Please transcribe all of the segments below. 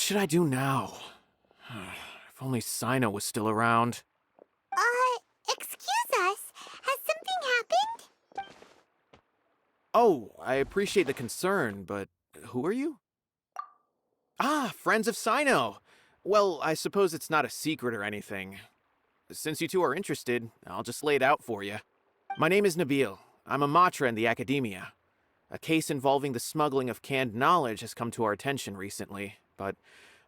should I do now? If only Cyno was still around. Excuse us. Has something happened? Oh, I appreciate the concern, but who are you? Ah, friends of Cyno! Well, I suppose it's not a secret or anything. Since you two are interested, I'll just lay it out for you. My name is Nabil. I'm a matra in the academia. A case involving the smuggling of canned knowledge has come to our attention recently, but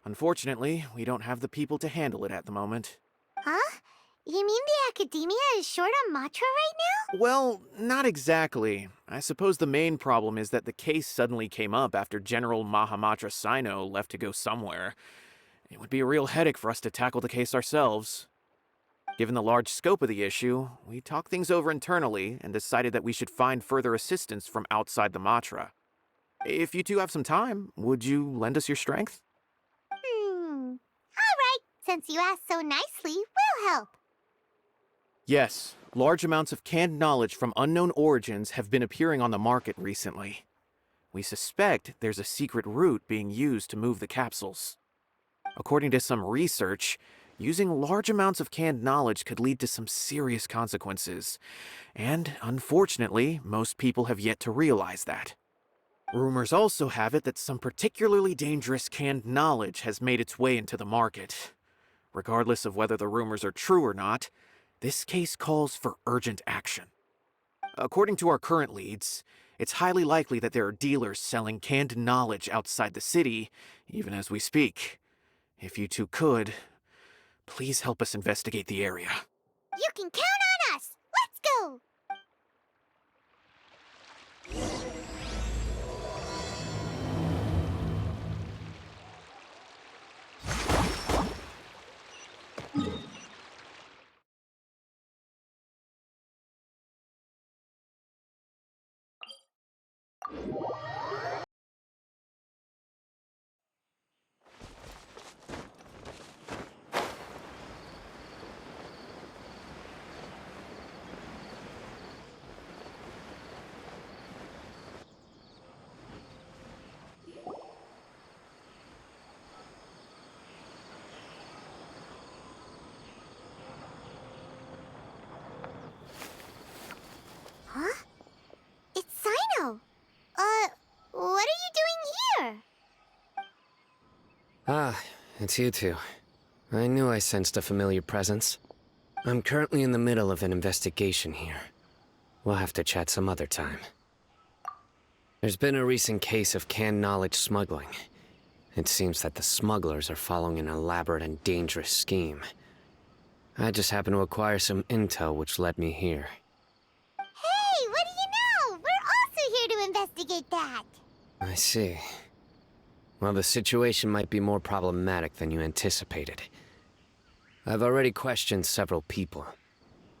unfortunately, we don't have the people to handle it at the moment. Huh? You mean the academia is short on matra right now? Well, not exactly. I suppose the main problem is that the case suddenly came up after General Mahamatra Cyno left to go somewhere. It would be a real headache for us to tackle the case ourselves. Given the large scope of the issue, we talked things over internally and decided that we should find further assistance from outside the matra. If you two have some time, would you lend us your strength? All right. Since you asked so nicely, we'll help. Yes, large amounts of canned knowledge from unknown origins have been appearing on the market recently. We suspect there's a secret route being used to move the capsules. According to some research, using large amounts of canned knowledge could lead to some serious consequences, and unfortunately, most people have yet to realize that. Rumors also have it that some particularly dangerous canned knowledge has made its way into the market. Regardless of whether the rumors are true or not, this case calls for urgent action. According to our current leads, it's highly likely that there are dealers selling canned knowledge outside the city, even as we speak. If you two could, please help us investigate the area. You can count on us. Let's go. Huh? It's Cyno. What are you doing here? Ah, it's you two. I knew I sensed a familiar presence. I'm currently in the middle of an investigation here. We'll have to chat some other time. There's been a recent case of canned knowledge smuggling. It seems that the smugglers are following an elaborate and dangerous scheme. I just happened to acquire some intel which led me here. Hey, what do you know? We're also here to investigate that. I see. Well, the situation might be more problematic than you anticipated. I've already questioned several people,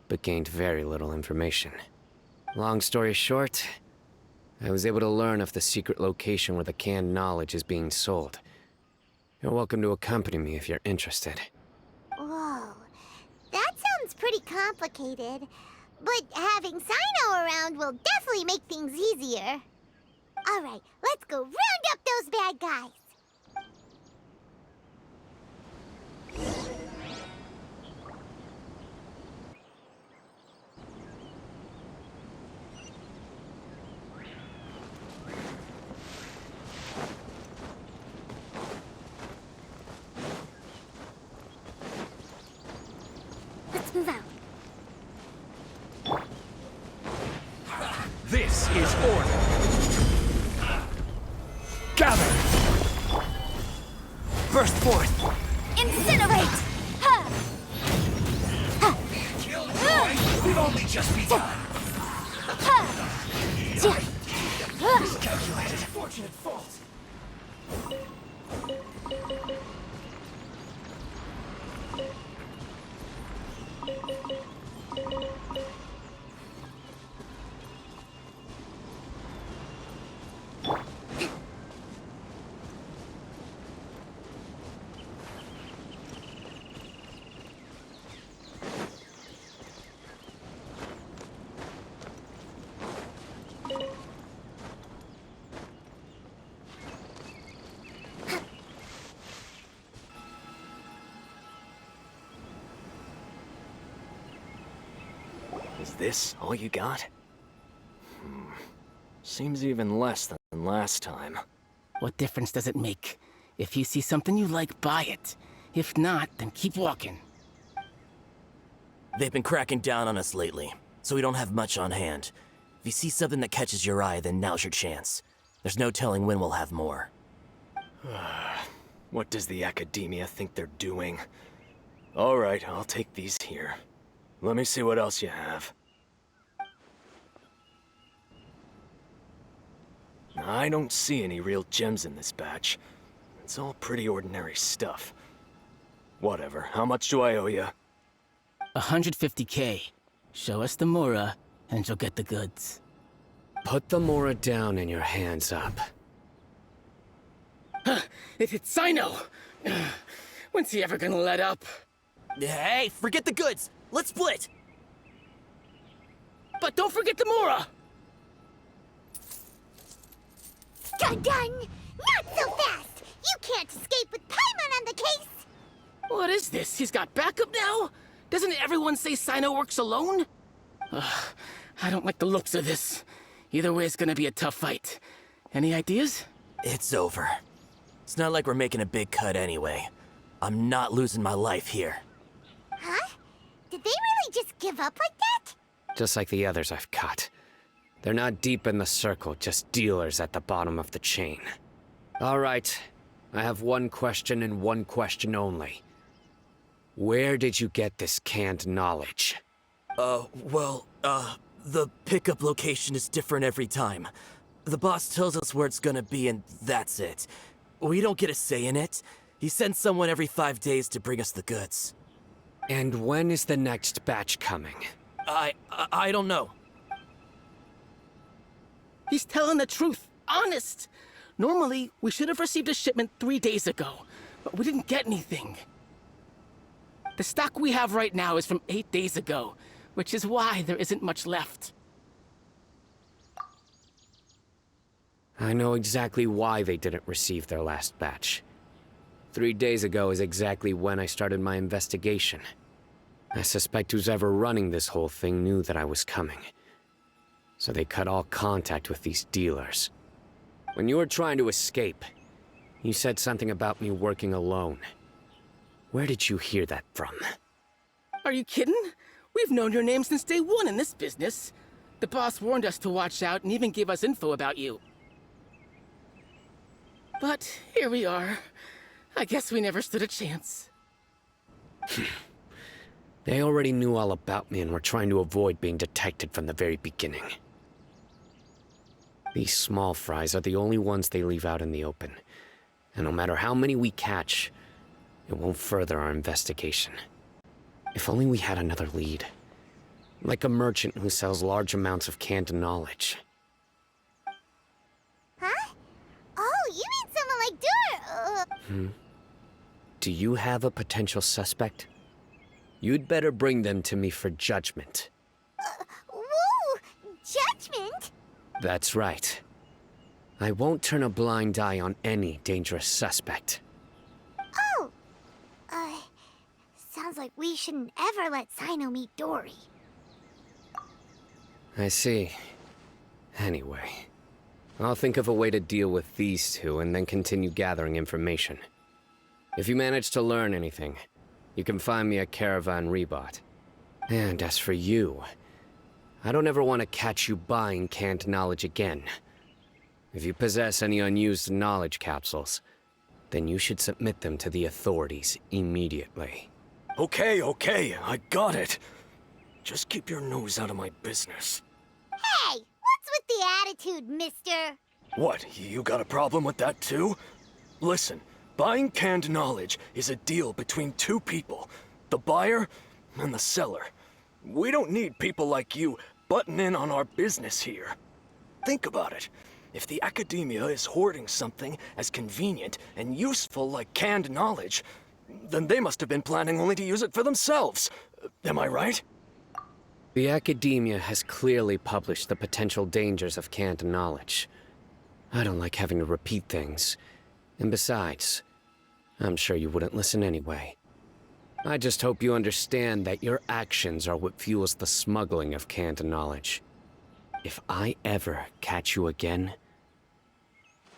but gained very little information. Long story short, I was able to learn of the secret location where the canned knowledge is being sold. You're welcome to accompany me if you're interested. Whoa, that sounds pretty complicated. But having Cyno around will definitely make things easier. All right, let's go round up those bad guys. Let's move out. This is order. Gather! Burst forth! Incinerate! Ha! Ha! Killjoy! We've only just begun! Ha! Ja! Miscalculated. Fortunate fault! Is this all you got? Seems even less than last time. What difference does it make? If you see something you like, buy it. If not, then keep walking. They've been cracking down on us lately, so we don't have much on hand. If you see something that catches your eye, then now's your chance. There's no telling when we'll have more. What does the academia think they're doing? Alright, I'll take these here. Let me see what else you have. I don't see any real gems in this batch. It's all pretty ordinary stuff. Whatever, how much do I owe you? 150K. Show us the Mora, and you'll get the goods. Put the Mora down and your hands up. It's cyno! When's he ever gonna let up? Hey, forget the goods! Let's split! But don't forget the Mora! Dun dun! Not so fast! You can't escape with Paimon on the case! What is this? He's got backup now? Doesn't everyone say cyno works alone? I don't like the looks of this. Either way, it's gonna be a tough fight. Any ideas? It's over. It's not like we're making a big cut anyway. I'm not losing my life here. Huh? Did they really just give up like that? Just like the others I've cut. They're not deep in the circle, just dealers at the bottom of the chain. Alright, I have one question and one question only. Where did you get this canned knowledge? The pickup location is different every time. The boss tells us where it's gonna be and that's it. We don't get a say in it. He sends someone every 5 days to bring us the goods. And when is the next batch coming? I don't know. He's telling the truth. Honest. Normally, we should have received a shipment 3 days ago, but we didn't get anything. The stock we have right now is from 8 days ago, which is why there isn't much left. I know exactly why they didn't receive their last batch. 3 days ago is exactly when I started my investigation. I suspect who's ever running this whole thing knew that I was coming. So they cut all contact with these dealers. When you were trying to escape, you said something about me working alone. Where did you hear that from? Are you kidding? We've known your name since day one in this business. The boss warned us to watch out and even gave us info about you. But here we are. I guess we never stood a chance. They already knew all about me and were trying to avoid being detected from the very beginning. These small fries are the only ones they leave out in the open. And no matter how many we catch, it won't further our investigation. If only we had another lead. Like a merchant who sells large amounts of canned knowledge. Huh? Oh, you mean someone like Dur... Do you have a potential suspect? You'd better bring them to me for judgment. Whoa! Judgment? That's right. I won't turn a blind eye on any dangerous suspect. Oh! Sounds like we shouldn't ever let Cyno meet Dory. I see. Anyway, I'll think of a way to deal with these two and then continue gathering information. If you manage to learn anything, you can find me at Caravan Rebot. And as for you, I don't ever want to catch you buying canned knowledge again. If you possess any unused knowledge capsules, then you should submit them to the authorities immediately. Okay, I got it. Just keep your nose out of my business. Hey! What's with the attitude, mister? What, you got a problem with that too? Listen, buying canned knowledge is a deal between two people, the buyer and the seller. We don't need people like you butting in on our business here. Think about it. If the academia is hoarding something as convenient and useful like canned knowledge, then they must have been planning only to use it for themselves. Am I right? The academia has clearly published the potential dangers of canned knowledge. I don't like having to repeat things. And besides, I'm sure you wouldn't listen anyway. I just hope you understand that your actions are what fuels the smuggling of canned knowledge. If I ever catch you again,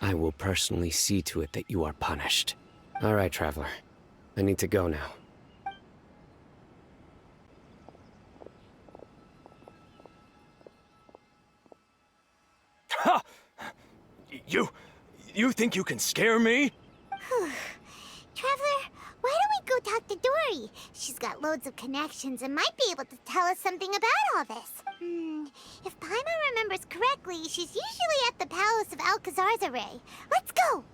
I will personally see to it that you are punished. All right, Traveler. I need to go now. Ha! You think you can scare me? Traveler, why don't we go talk to Dory? She's got loads of connections and might be able to tell us something about all this. If Paimon remembers correctly, she's usually at the Palace of Alcazar's. Let's go!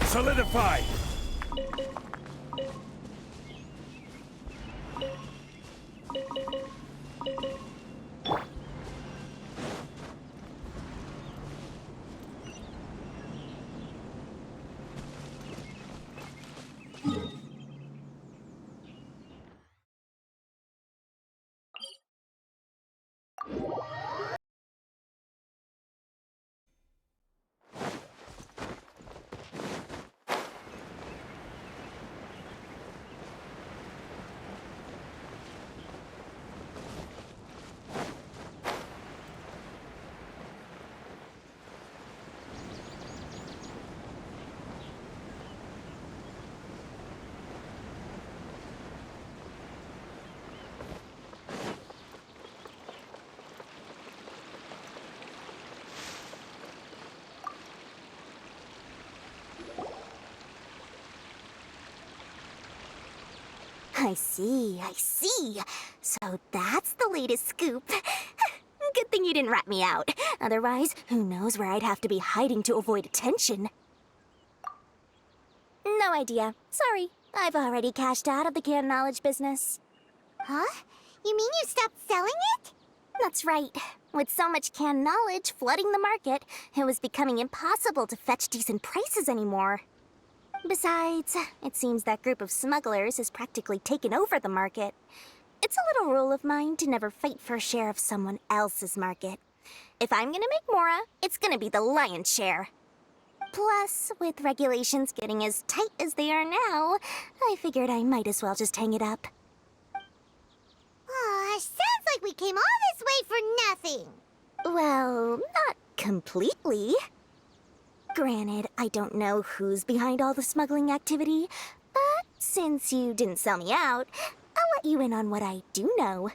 Solidify! I see. So that's the latest scoop. Good thing you didn't rat me out. Otherwise, who knows where I'd have to be hiding to avoid attention. No idea. Sorry. I've already cashed out of the canned knowledge business. Huh? You mean you stopped selling it? That's right. With so much canned knowledge flooding the market, it was becoming impossible to fetch decent prices anymore. Besides, it seems that group of smugglers has practically taken over the market. It's a little rule of mine to never fight for a share of someone else's market. If I'm gonna make Mora, it's gonna be the lion's share. Plus, with regulations getting as tight as they are now, I figured I might as well just hang it up. Sounds like we came all this way for nothing. Well, not completely. Granted, I don't know who's behind all the smuggling activity, but since you didn't sell me out, I'll let you in on what I do know.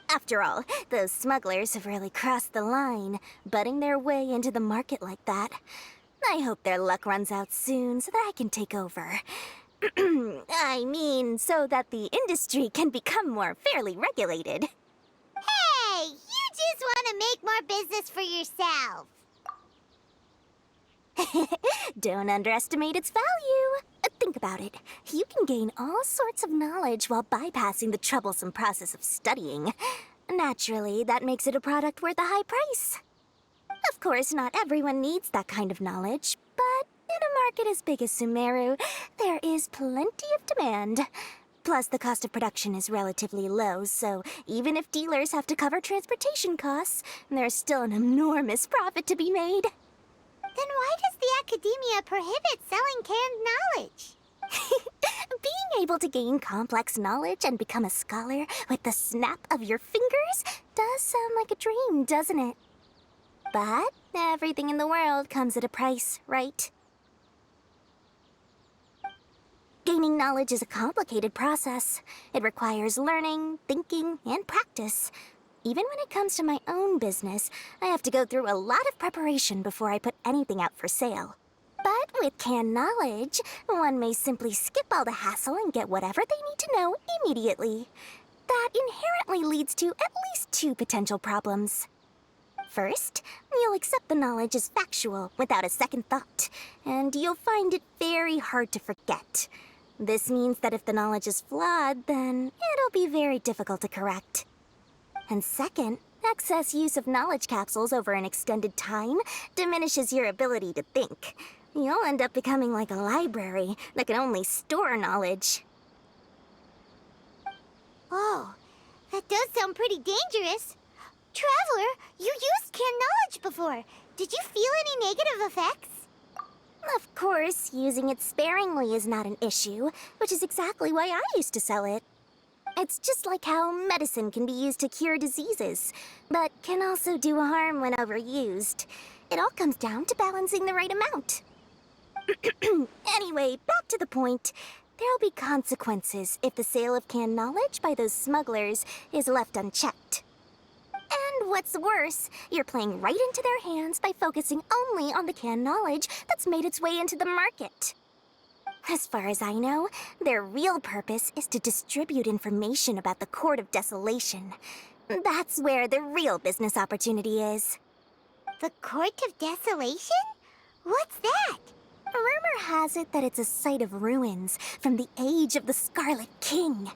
After all, those smugglers have really crossed the line, butting their way into the market like that. I hope their luck runs out soon so that I can take over. I mean, so that the industry can become more fairly regulated. Hey, you just want to make more business for yourself. Don't underestimate its value. Think about it. You can gain all sorts of knowledge while bypassing the troublesome process of studying. Naturally, that makes it a product worth a high price. Of course, not everyone needs that kind of knowledge, but in a market as big as Sumeru, there is plenty of demand. Plus, the cost of production is relatively low, so even if dealers have to cover transportation costs, there's still an enormous profit to be made. Then why does the academia prohibit selling canned knowledge? Being able to gain complex knowledge and become a scholar with the snap of your fingers does sound like a dream, doesn't it? But everything in the world comes at a price, right? Gaining knowledge is a complicated process. It requires learning, thinking, and practice. Even when it comes to my own business, I have to go through a lot of preparation before I put anything out for sale. But with canned knowledge, one may simply skip all the hassle and get whatever they need to know immediately. That inherently leads to at least two potential problems. First, you'll accept the knowledge as factual without a second thought, and you'll find it very hard to forget. This means that if the knowledge is flawed, then it'll be very difficult to correct. And second, Excess use of knowledge capsules over an extended time diminishes your ability to think. You'll end up becoming like a library that can only store knowledge. Oh, that does sound pretty dangerous. Traveler, you used canned knowledge before. Did you feel any negative effects? Of course, using it sparingly is not an issue, which is exactly why I used to sell it. It's just like how medicine can be used to cure diseases, but can also do harm when overused. It all comes down to balancing the right amount. Anyway, back to the point. There'll be consequences if the sale of canned knowledge by those smugglers is left unchecked. And what's worse, you're playing right into their hands by focusing only on the canned knowledge that's made its way into the market. As far as I know, their real purpose is to distribute information about the Court of Desolation. That's where the real business opportunity is. The Court of Desolation? What's that? Rumor has it that it's a site of ruins from the age of the Scarlet King.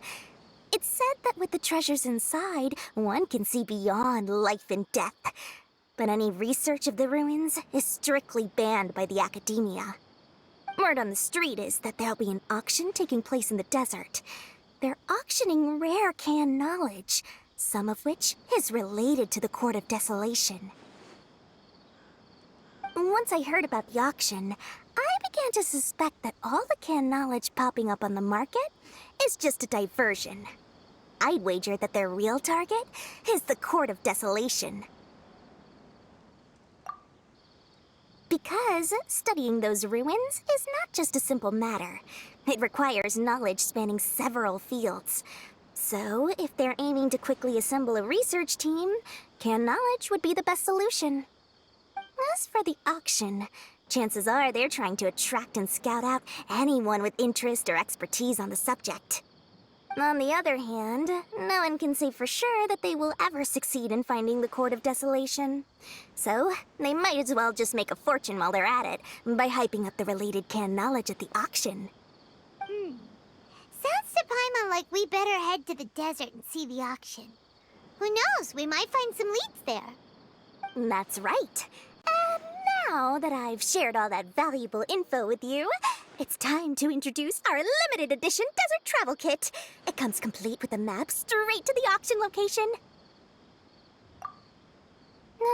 It's said that with the treasures inside, one can see beyond life and death. But any research of the ruins is strictly banned by the academia. Word on the street is that there'll be an auction taking place in the desert. They're auctioning rare canned knowledge, some of which is related to the Court of Desolation. Once I heard about the auction, I began to suspect that all the canned knowledge popping up on the market is just a diversion. I'd wager that their real target is the Court of Desolation. Because studying those ruins is not just a simple matter. It requires knowledge spanning several fields. So, if they're aiming to quickly assemble a research team, canned knowledge would be the best solution. As for the auction, chances are they're trying to attract and scout out anyone with interest or expertise on the subject. On the other hand, no one can say for sure that they will ever succeed in finding the Court of Desolation. So, they might as well just make a fortune while they're at it by hyping up the related canned knowledge at the auction. Sounds to Paimon like we better head to the desert and see the auction. Who knows, we might find some leads there. That's right. And now that I've shared all that valuable info with you, it's time to introduce our limited edition desert travel kit. It comes complete with a map straight to the auction location.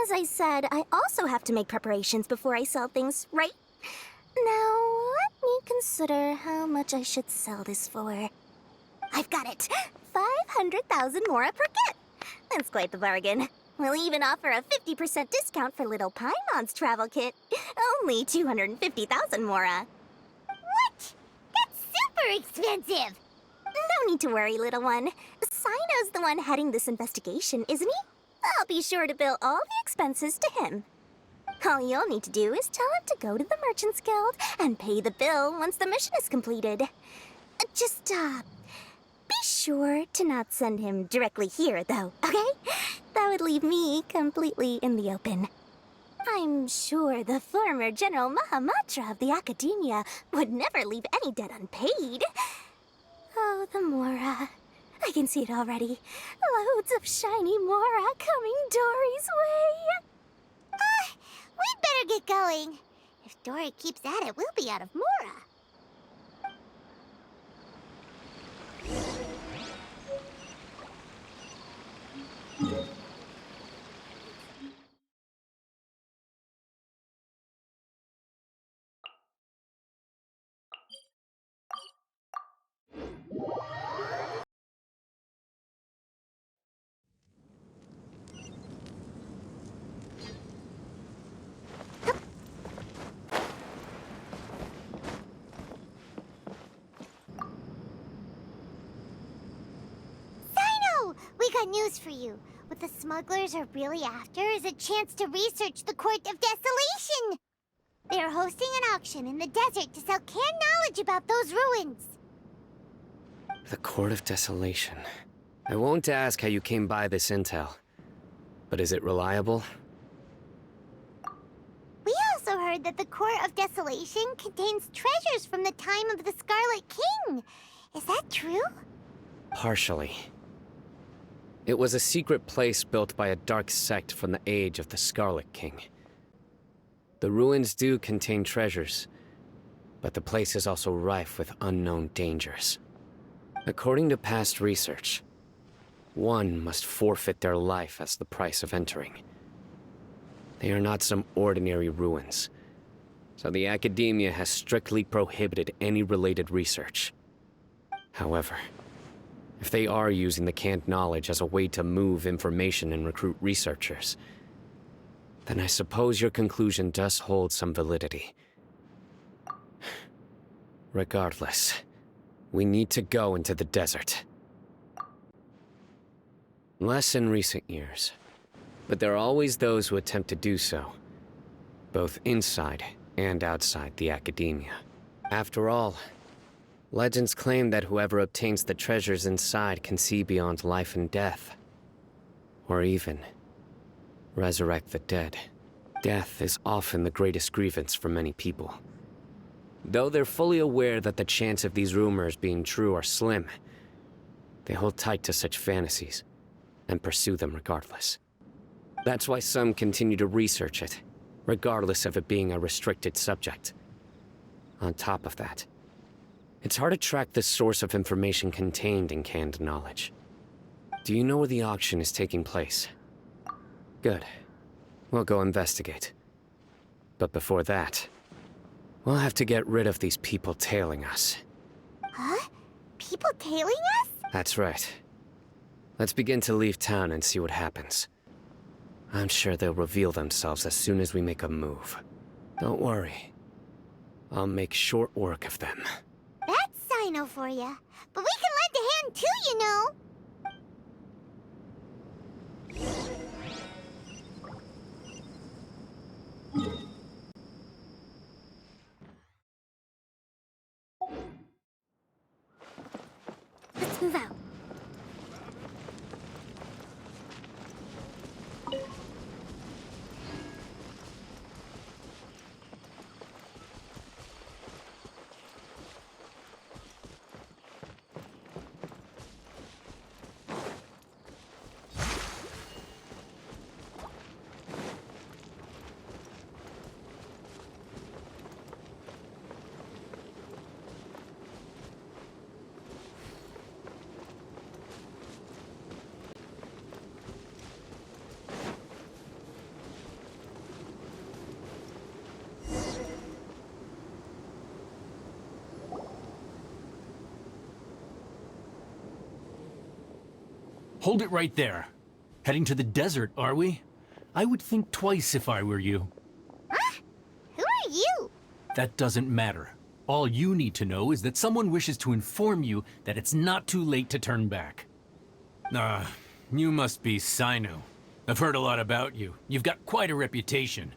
As I said, I also have to make preparations before I sell things, right? Now, let me consider how much I should sell this for. I've got it! 500,000 mora per kit! That's quite the bargain. We'll even offer a 50% discount for little Paimon's travel kit. Only 250,000 mora. What? That's super expensive! No need to worry, little one. Cyno's the one heading this investigation, isn't he? I'll be sure to bill all the expenses to him. All you'll need to do is tell him to go to the Merchants Guild and pay the bill once the mission is completed. Just, be sure to not send him directly here, though, okay? That would leave me completely in the open. I'm sure the former General Mahamatra of the Academia would never leave any debt unpaid. Oh, the Mora. I can see it already. Loads of shiny Mora coming Dory's way. We'd better get going. If Dory keeps at it, we'll be out of Mora. We got news for you. What the smugglers are really after is a chance to research the Court of Desolation. They're hosting an auction in the desert to sell canned knowledge about those ruins. The Court of Desolation. I won't ask how you came by this intel. But is it reliable? We also heard that the Court of Desolation contains treasures from the time of the Scarlet King. Is that true? Partially. It was a secret place built by a dark sect from the age of the Scarlet King. The ruins do contain treasures, but the place is also rife with unknown dangers. According to past research, one must forfeit their life as the price of entering. They are not some ordinary ruins, so the Academia has strictly prohibited any related research. However, if they are using the canned knowledge as a way to move information and recruit researchers, then I suppose your conclusion does hold some validity. Regardless, we need to go into the desert. Less in recent years, but there are always those who attempt to do so, both inside and outside the Academia. After all, legends claim that whoever obtains the treasures inside can see beyond life and death, or even resurrect the dead. Death is often the greatest grievance for many people. Though they're fully aware that the chance of these rumors being true are slim, they hold tight to such fantasies and pursue them regardless. That's why some continue to research it, regardless of it being a restricted subject. On top of that, it's hard to track the source of information contained in canned knowledge. Do you know where the auction is taking place? Good. We'll go investigate. But before that, we'll have to get rid of these people tailing us. Huh? People tailing us? That's right. Let's begin to leave town and see what happens. I'm sure they'll reveal themselves as soon as we make a move. Don't worry. I'll make short work of them. That's cyno for ya. But we can lend a hand too, you know. Let's move out. Hold it right there. Heading to the desert, are we? I would think twice if I were you. Huh? Who are you? That doesn't matter. All you need to know is that someone wishes to inform you that it's not too late to turn back. You must be Cyno. I've heard a lot about you. You've got quite a reputation.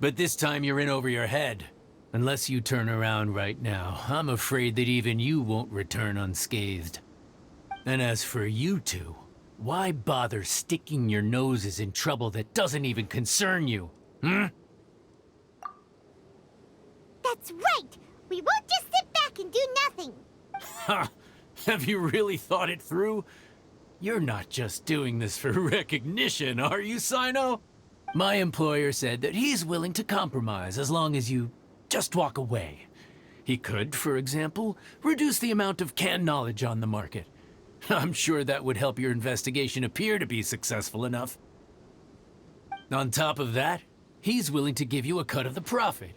But this time you're in over your head. Unless you turn around right now, I'm afraid that even you won't return unscathed. And as for you two, why bother sticking your noses in trouble that doesn't even concern you? That's right! We won't just sit back and do nothing! Ha! Have you really thought it through? You're not just doing this for recognition, are you, Cyno? My employer said that he's willing to compromise as long as you just walk away. He could, for example, reduce the amount of canned knowledge on the market. I'm sure that would help your investigation appear to be successful enough. On top of that, he's willing to give you a cut of the profit.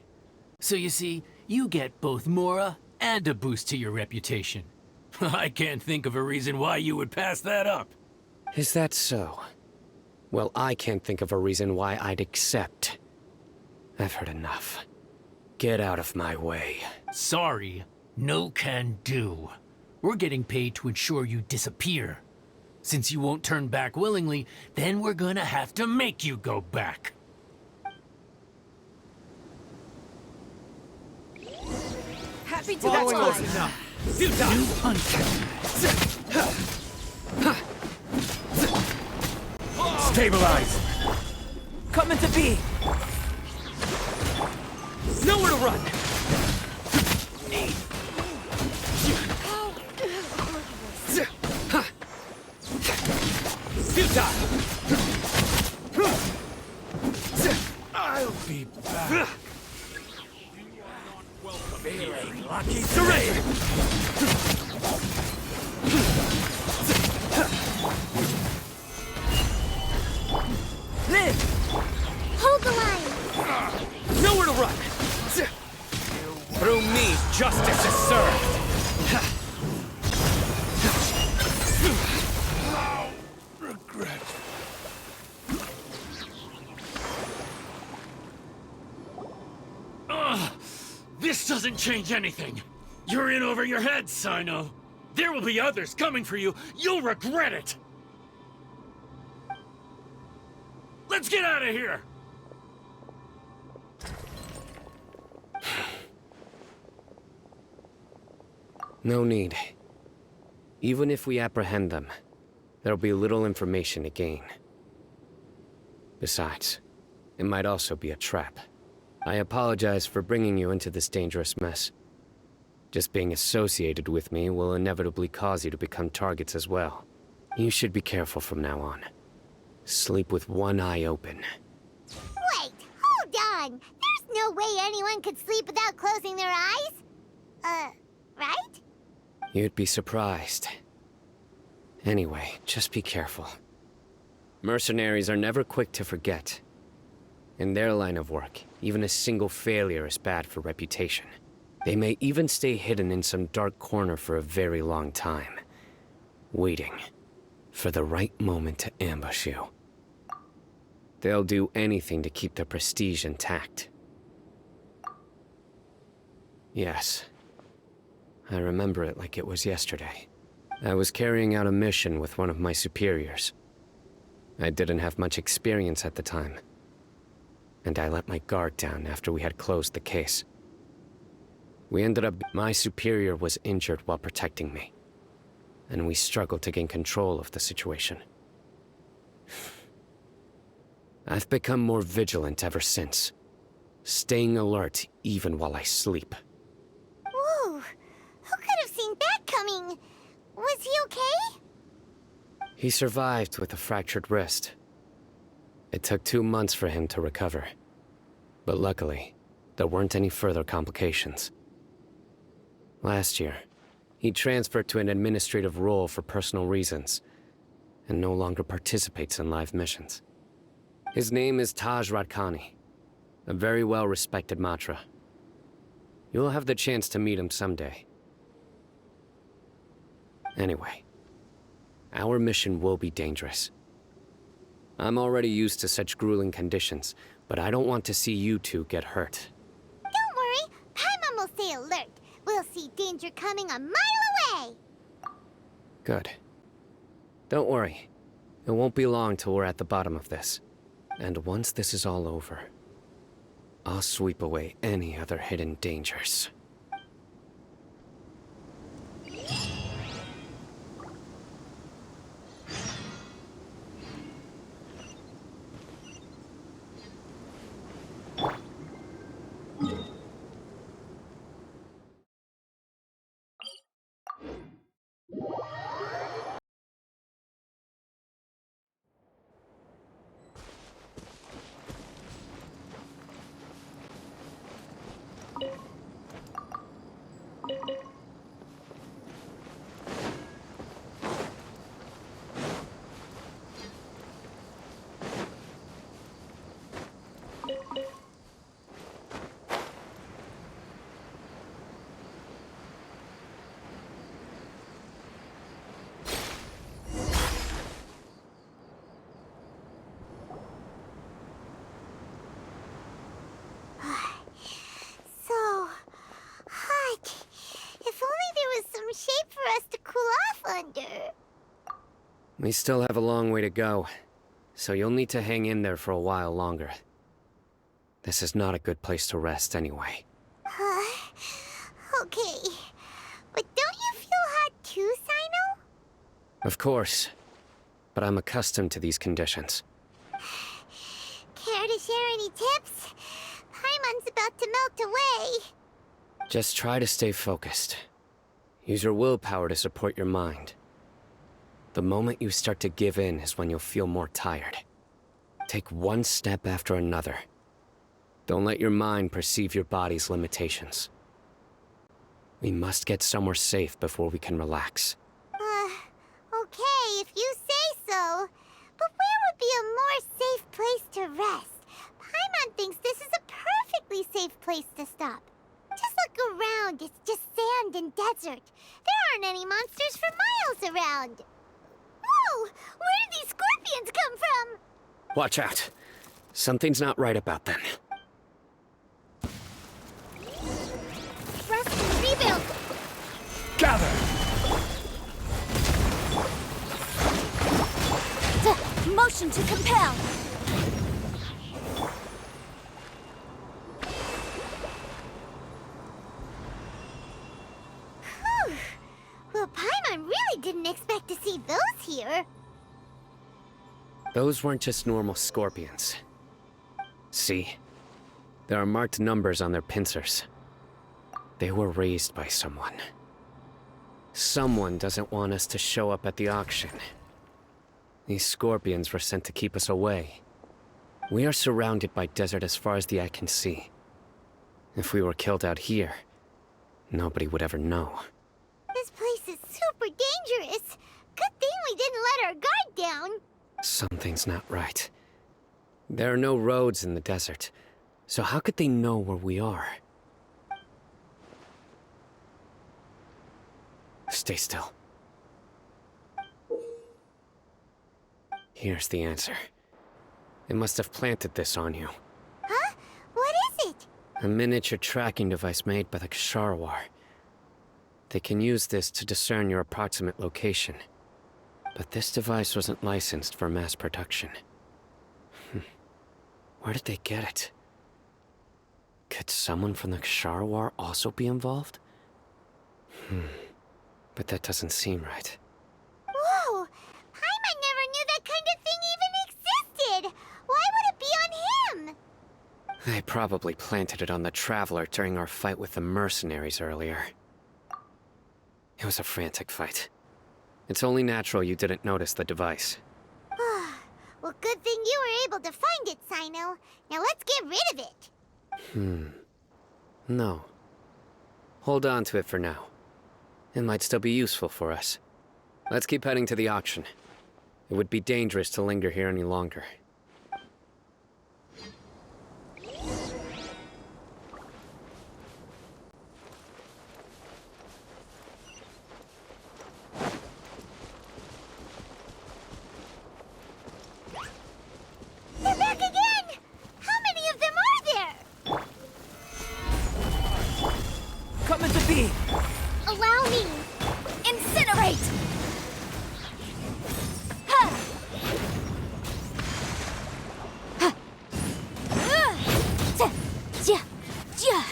So you see, you get both Mora and a boost to your reputation. I can't think of a reason why you would pass that up. Is that so? Well, I can't think of a reason why I'd accept. I've heard enough. Get out of my way. Sorry, no can do. We're getting paid to ensure you disappear. Since you won't turn back willingly, then we're gonna have to make you go back. Happy to that's close enough. You Stabilize! Coming to be. Nowhere to run! Feeling lucky today. Live! Hold the line! Nowhere to run. Through me, justice is served. Regret. This doesn't change anything. You're in over your head, Cyno. There will be others coming for you. You'll regret it. Let's get out of here. No need. Even if we apprehend them, there'll be little information to gain. Besides, it might also be a trap. I apologize for bringing you into this dangerous mess. Just being associated with me will inevitably cause you to become targets as well. You should be careful from now on. Sleep with one eye open. Wait, hold on! There's no way anyone could sleep without closing their eyes? Right? You'd be surprised. Anyway, just be careful. Mercenaries are never quick to forget. In their line of work, even a single failure is bad for reputation. They may even stay hidden in some dark corner for a very long time, waiting for the right moment to ambush you. They'll do anything to keep their prestige intact. Yes, I remember it like it was yesterday. I was carrying out a mission with one of my superiors. I didn't have much experience at the time, and I let my guard down after we had closed the case. My superior was injured while protecting me, and we struggled to gain control of the situation. I've become more vigilant ever since, staying alert even while I sleep. Whoa! Who could have seen that coming? Was he okay? He survived with a fractured wrist. It took 2 months for him to recover. But luckily, there weren't any further complications. Last year, he transferred to an administrative role for personal reasons, and no longer participates in live missions. His name is Taj Radkani, a very well-respected Matra. You'll have the chance to meet him someday. Anyway, our mission will be dangerous. I'm already used to such grueling conditions, but I don't want to see you two get hurt. Don't worry, Paimon will stay alert. We'll see danger coming a mile away. Good. Don't worry. It won't be long till we're at the bottom of this. And once this is all over, I'll sweep away any other hidden dangers. So hot. If only there was some shape for us to cool off under. We still have a long way to go, so you'll need to hang in there for a while longer. This is not a good place to rest anyway. Okay. But don't you feel hot too, Cyno? Of course, but I'm accustomed to these conditions. Care to share any tips? Paimon's about to melt away. Just try to stay focused. Use your willpower to support your mind. The moment you start to give in is when you'll feel more tired. Take one step after another. Don't let your mind perceive your body's limitations. We must get somewhere safe before we can relax. Okay, if you say so. But where would be a more safe place to rest? Paimon thinks this is a perfectly safe place to stop. Just look around, it's just sand and desert. There aren't any monsters for miles around. Whoa! Where did these scorpions come from? Watch out. Something's not right about them. Rest and rebuild! Gather! Motion to compel! Whew. Well, Paimon really didn't expect to see those here. Those weren't just normal scorpions. See? There are marked numbers on their pincers. They were raised by someone. Someone doesn't want us to show up at the auction. These scorpions were sent to keep us away. We are surrounded by desert as far as the eye can see. If we were killed out here, nobody would ever know. This place is super dangerous. Good thing we didn't let our guard down. Something's not right. There are no roads in the desert, so how could they know where we are? Stay still. Here's the answer. They must have planted this on you. Huh? What is it? A miniature tracking device made by the Ksharawar. They can use this to discern your approximate location. But this device wasn't licensed for mass production. Where did they get it? Could someone from the Ksharawar also be involved? But that doesn't seem right. Whoa! Paimon never knew that kind of thing even existed! Why would it be on him? They probably planted it on the Traveler during our fight with the mercenaries earlier. It was a frantic fight. It's only natural you didn't notice the device. Well, good thing you were able to find it, Cyno. Now let's get rid of it. No. Hold on to it for now. It might still be useful for us. Let's keep heading to the auction. It would be dangerous to linger here any longer. They're back again! How many of them are there? Come into being! Allow me! Incinerate! Ha! Ha! Ja! Ja!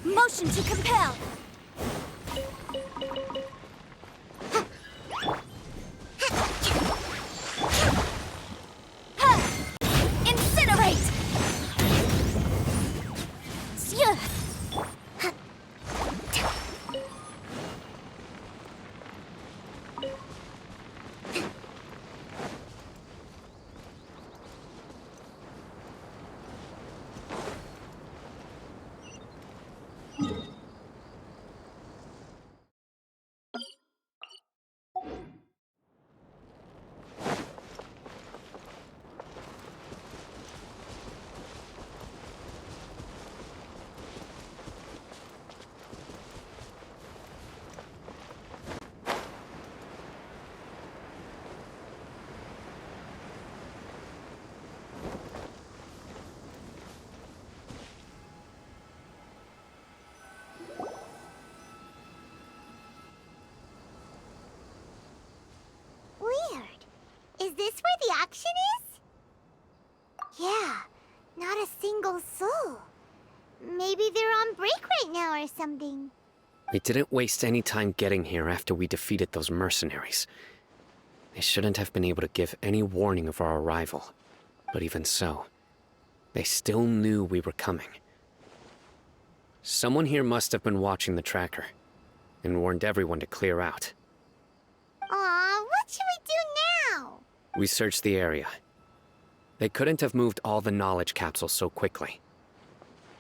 Motion to compel! Ha! Incinerate! Ja! Weird. Is this where the auction is? Yeah, not a single soul. Maybe they're on break right now or something. We didn't waste any time getting here after we defeated those mercenaries. They shouldn't have been able to give any warning of our arrival. But even so, they still knew we were coming. Someone here must have been watching the tracker, and warned everyone to clear out. Aw, what should we do now? We searched the area. They couldn't have moved all the knowledge capsules so quickly.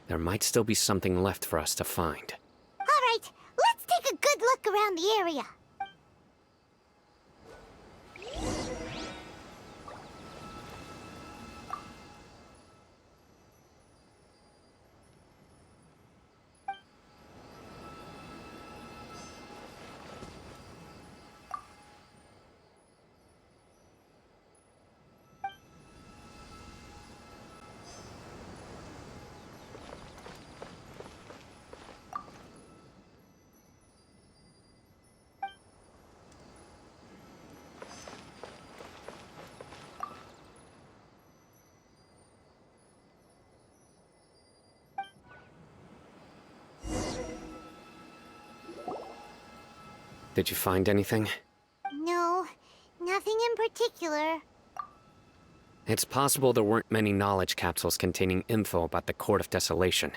There might still be something left for us to find. All right, let's take look around the area. Did you find anything? No, nothing in particular. It's possible there weren't many knowledge capsules containing info about the Court of Desolation,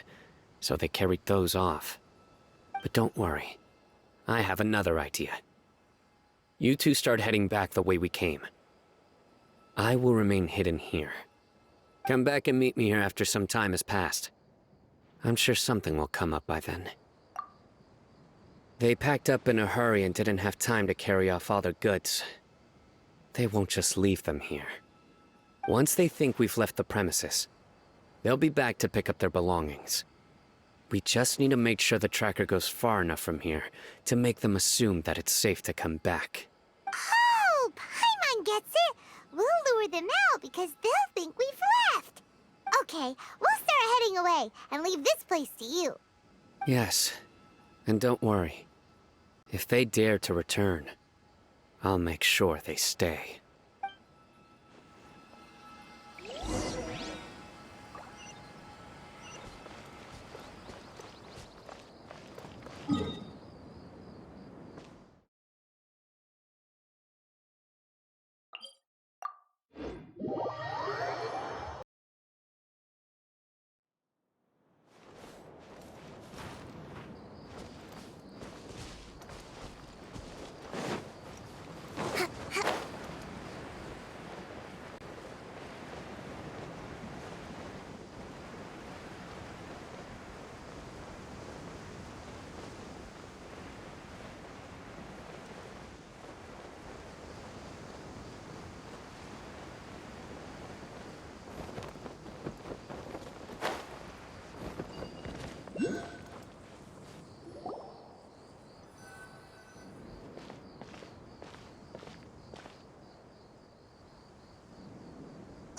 so they carried those off. But don't worry. I have another idea. You two start heading back the way we came. I will remain hidden here. Come back and meet me here after some time has passed. I'm sure something will come up by then. They packed up in a hurry and didn't have time to carry off all their goods. They won't just leave them here. Once they think we've left the premises, they'll be back to pick up their belongings. We just need to make sure the tracker goes far enough from here to make them assume that it's safe to come back. Oh, Paimon gets it. We'll lure them out because they'll think we've left. Okay, we'll start heading away and leave this place to you. Yes, and don't worry. If they dare to return, I'll make sure they stay.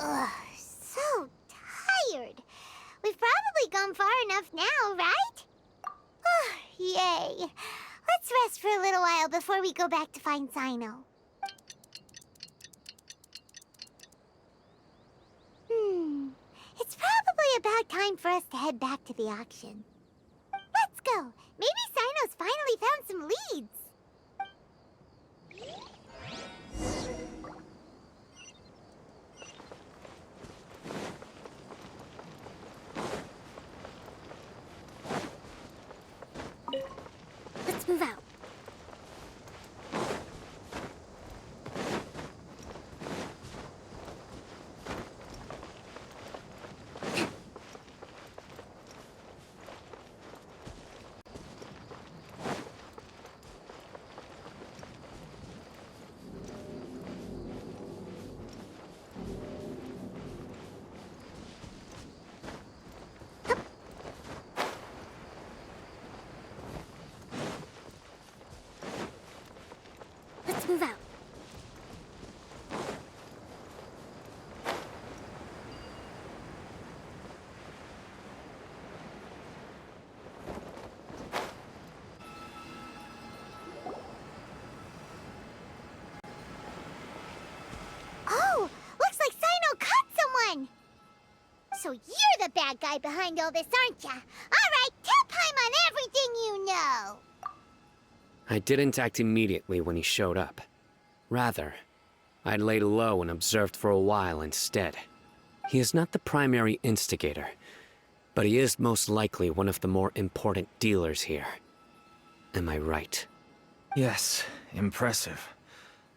Ugh, so tired. We've probably gone far enough now, right? Oh, yay. Let's rest for a little while before we go back to find Cyno. It's probably about time for us to head back to the auction. Let's go. Maybe Cyno's finally found some leads. Let's move out. Let's move out. Oh, looks like Cyno caught someone. So you're the bad guy behind all this, aren't ya? All right, tell Paimon everything you know. I didn't act immediately when he showed up. Rather, I laid low and observed for a while instead. He is not the primary instigator, but he is most likely one of the more important dealers here. Am I right? Yes, impressive.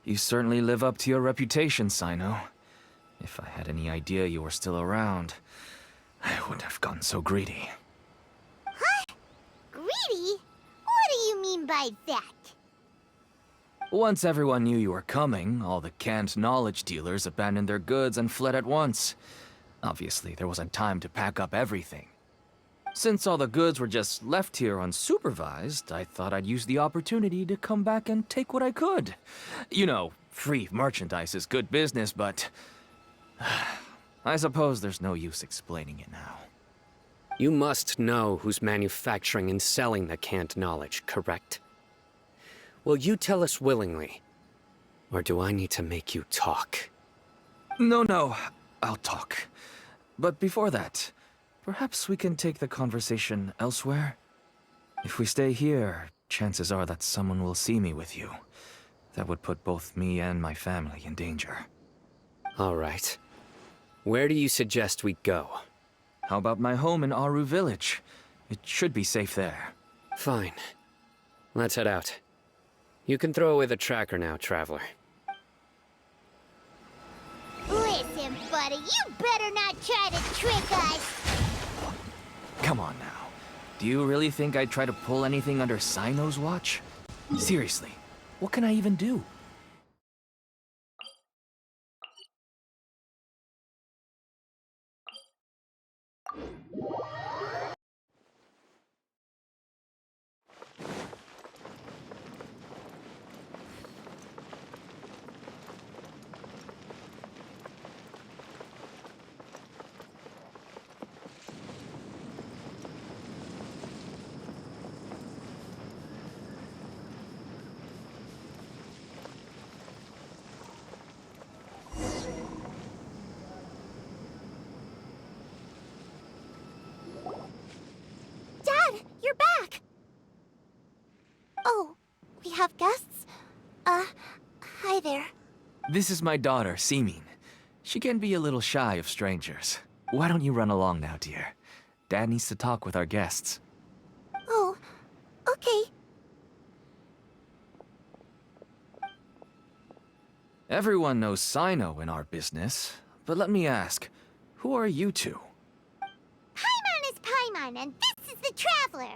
You certainly live up to your reputation, Cyno. If I had any idea you were still around, I wouldn't have gotten so greedy. Huh? Greedy? What do you mean by that? Once everyone knew you were coming, all the canned knowledge dealers abandoned their goods and fled at once. Obviously, there wasn't time to pack up everything. Since all the goods were just left here unsupervised, I thought I'd use the opportunity to come back and take what I could. You know, free merchandise is good business, but... I suppose there's no use explaining it now. You must know who's manufacturing and selling the canned knowledge, correct? Will you tell us willingly? Or do I need to make you talk? No, I'll talk. But before that, perhaps we can take the conversation elsewhere? If we stay here, chances are that someone will see me with you. That would put both me and my family in danger. All right. Where do you suggest we go? How about my home in Aru Village? It should be safe there. Fine. Let's head out. You can throw away the tracker now, traveler. Listen, buddy, you better not try to trick us. Come on now. Do you really think I'd try to pull anything under Cyno's watch? Seriously, what can I even do? Dad, you're back! Oh, we have guests? Hi there. This is my daughter, Seemin. She can be a little shy of strangers. Why don't you run along now, dear? Dad needs to talk with our guests. Oh, okay. Everyone knows Cyno in our business, but let me ask, who are you two? Paimon is Paimon, and this is the Traveler.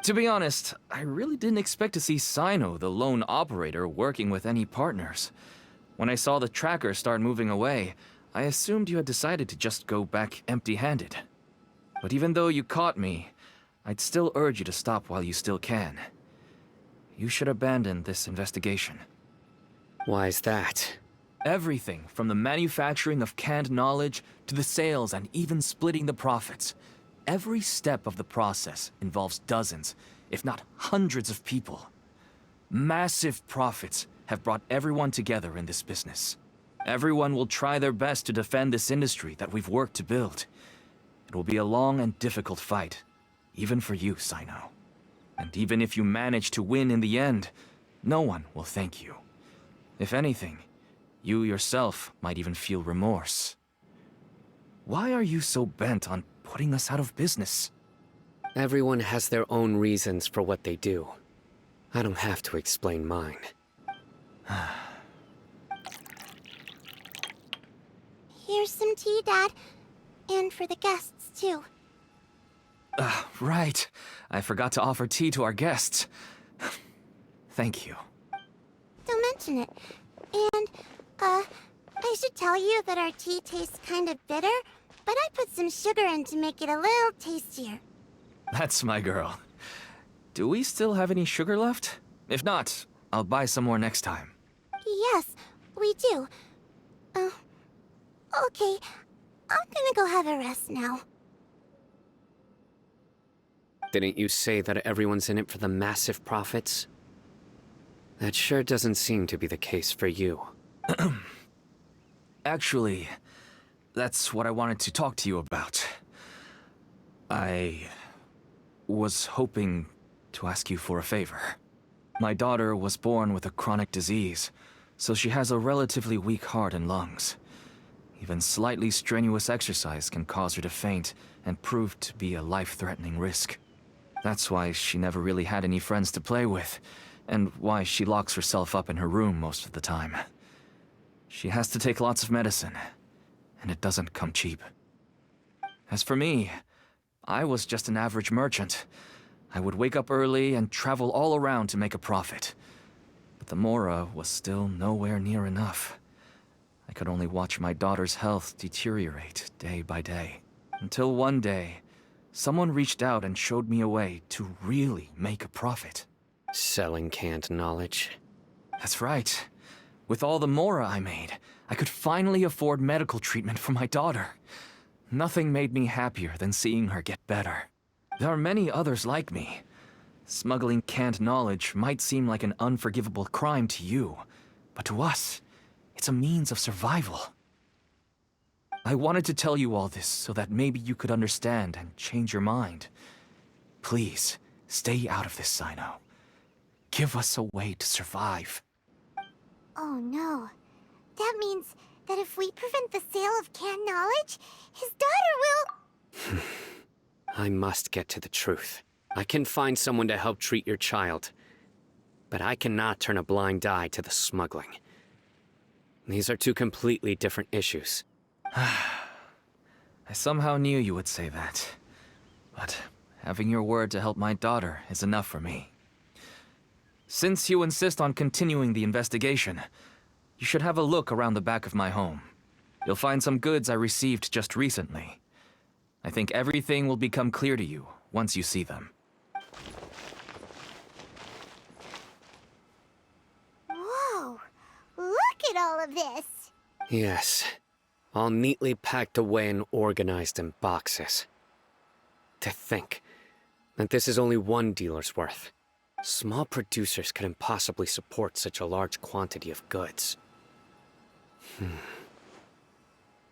To be honest, I really didn't expect to see Cyno, the lone operator, working with any partners. When I saw the tracker start moving away, I assumed you had decided to just go back empty-handed. But even though you caught me, I'd still urge you to stop while you still can. You should abandon this investigation. Why's that? Everything from the manufacturing of canned knowledge to the sales and even splitting the profits. Every step of the process involves dozens, if not hundreds of people. Massive profits have brought everyone together in this business. Everyone will try their best to defend this industry that we've worked to build. It will be a long and difficult fight, even for you, Cyno. And even if you manage to win in the end, no one will thank you. If anything, you yourself might even feel remorse. Why are you so bent on putting us out of business? Everyone has their own reasons for what they do. I don't have to explain mine. Here's some tea, Dad. And for the guests, too. Right. I forgot to offer tea to our guests. Thank you. Don't mention it. And, I should tell you that our tea tastes kind of bitter, but I put some sugar in to make it a little tastier. That's my girl. Do we still have any sugar left? If not, I'll buy some more next time. Yes, we do. Okay. I'm gonna go have a rest now. Didn't you say that everyone's in it for the massive profits? That sure doesn't seem to be the case for you. Actually, that's what I wanted to talk to you about. I was hoping to ask you for a favor. My daughter was born with a chronic disease, so she has a relatively weak heart and lungs. Even slightly strenuous exercise can cause her to faint and prove to be a life-threatening risk. That's why she never really had any friends to play with, and why she locks herself up in her room most of the time. She has to take lots of medicine, and it doesn't come cheap. As for me, I was just an average merchant. I would wake up early and travel all around to make a profit. but the Mora was still nowhere near enough. I could only watch my daughter's health deteriorate day by day. Until one day, someone reached out and showed me a way to really make a profit. Selling canned knowledge. That's right. With all the Mora I made, I could finally afford medical treatment for my daughter. Nothing made me happier than seeing her get better. There are many others like me. Smuggling canned knowledge might seem like an unforgivable crime to you, but to us, it's a means of survival. I wanted to tell you all this so that maybe you could understand and change your mind. Please, stay out of this, Cyno. Give us a way to survive. Oh no. That means that if we prevent the sale of canned knowledge, his daughter will... I must get to the truth. I can find someone to help treat your child, but I cannot turn a blind eye to the smuggling. These are two completely different issues. I somehow knew you would say that. But having your word to help my daughter is enough for me. Since you insist on continuing the investigation, you should have a look around the back of my home. You'll find some goods I received just recently. I think everything will become clear to you once you see them. Whoa! Look at all of this! Yes, all neatly packed away and organized in boxes. To think that this is only one dealer's worth. Small producers couldn't possibly support such a large quantity of goods.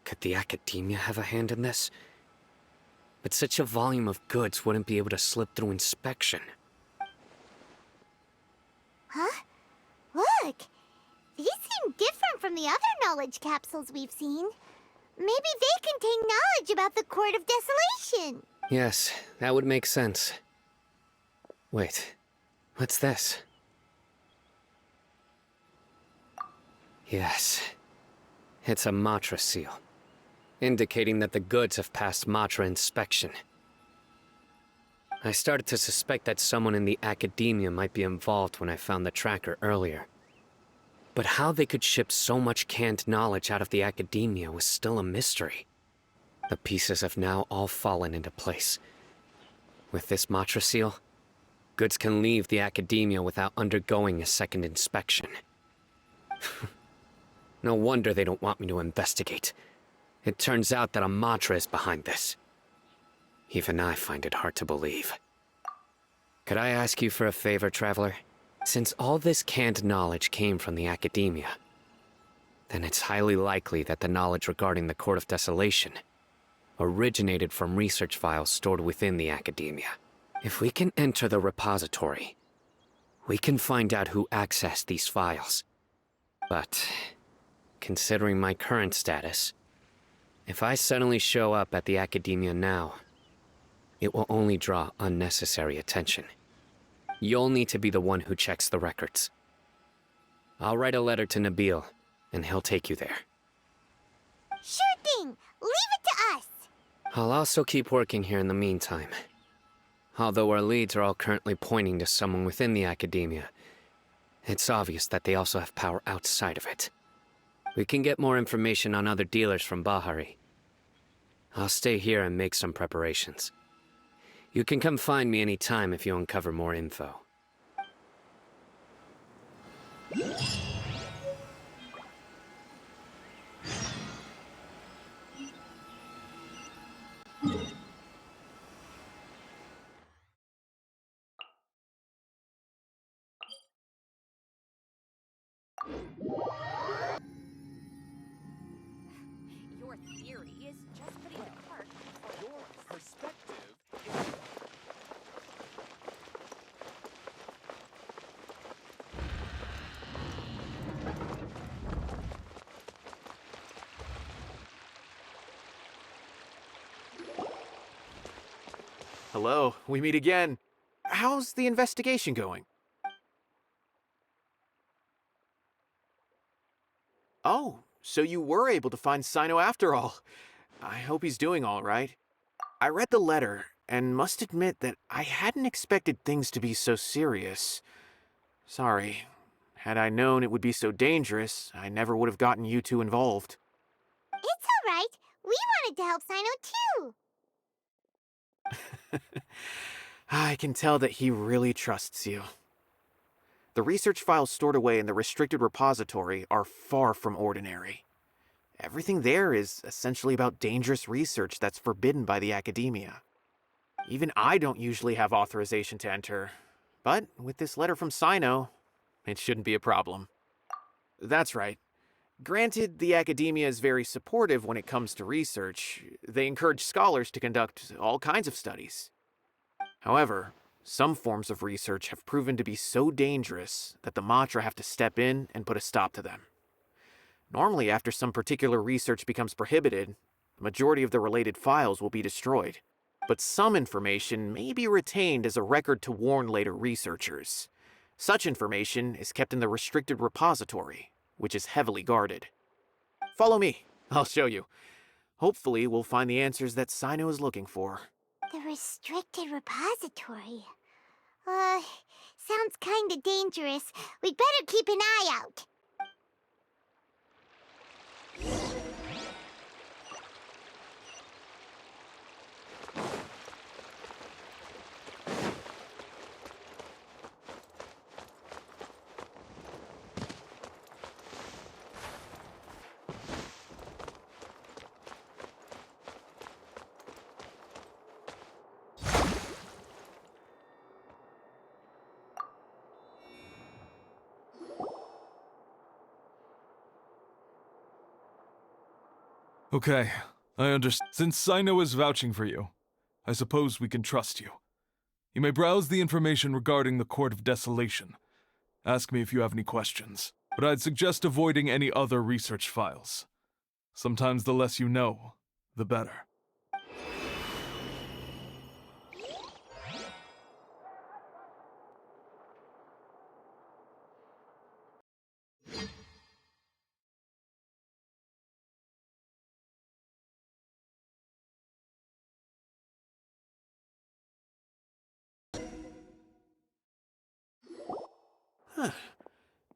Could the academia have a hand in this? But such a volume of goods wouldn't be able to slip through inspection. Huh? Look! These seem different from the other knowledge capsules we've seen. Maybe they contain knowledge about the Court of Desolation. Yes, that would make sense. Wait, what's this? Yes, it's a Matra seal, indicating that the goods have passed Matra inspection. I started to suspect that someone in the academia might be involved when I found the tracker earlier. But how they could ship so much canned knowledge out of the academia was still a mystery. The pieces have now all fallen into place. With this Matra seal, goods can leave the academia without undergoing a second inspection. No wonder they don't want me to investigate. It turns out that a Matra is behind this. Even I find it hard to believe. Could I ask you for a favor, Traveler? Since all this canned knowledge came from the academia, then it's highly likely that the knowledge regarding the Court of Desolation originated from research files stored within the academia. If we can enter the repository, we can find out who accessed these files. But, considering my current status, if I suddenly show up at the academia now, it will only draw unnecessary attention. You'll need to be the one who checks the records. I'll write a letter to Nabil, and he'll take you there. Sure thing! Leave it to us! I'll also keep working here in the meantime. Although our leads are all currently pointing to someone within the academia, it's obvious that they also have power outside of it. We can get more information on other dealers from Bahari. I'll stay here and make some preparations. You can come find me anytime if you uncover more info. Your theory is just putting the cart before Your perspective Hello, we meet again. How's the investigation going? Oh, so you were able to find Cyno after all. I hope he's doing all right. I read the letter, and must admit that I hadn't expected things to be so serious. Sorry. Had I known it would be so dangerous, I never would have gotten you two involved. It's all right. We wanted to help Cyno too. I can tell that he really trusts you. The research files stored away in the restricted repository are far from ordinary. Everything there is essentially about dangerous research that's forbidden by the academia. Even I don't usually have authorization to enter, but with this letter from Cyno, it shouldn't be a problem. That's right. Granted, the academia is very supportive when it comes to research. They encourage scholars to conduct all kinds of studies. However, some forms of research have proven to be so dangerous that the Matra have to step in and put a stop to them. Normally, after some particular research becomes prohibited, the majority of the related files will be destroyed. But some information may be retained as a record to warn later researchers. Such information is kept in the restricted repository, which is heavily guarded. Follow me. I'll show you. Hopefully, we'll find the answers that Cyno is looking for. The restricted repository. Sounds kinda dangerous. We'd better keep an eye out. Okay, I understand. Since Cyno is vouching for you, I suppose we can trust you. You may browse the information regarding the Court of Desolation. Ask me if you have any questions, but I'd suggest avoiding any other research files. Sometimes the less you know, the better.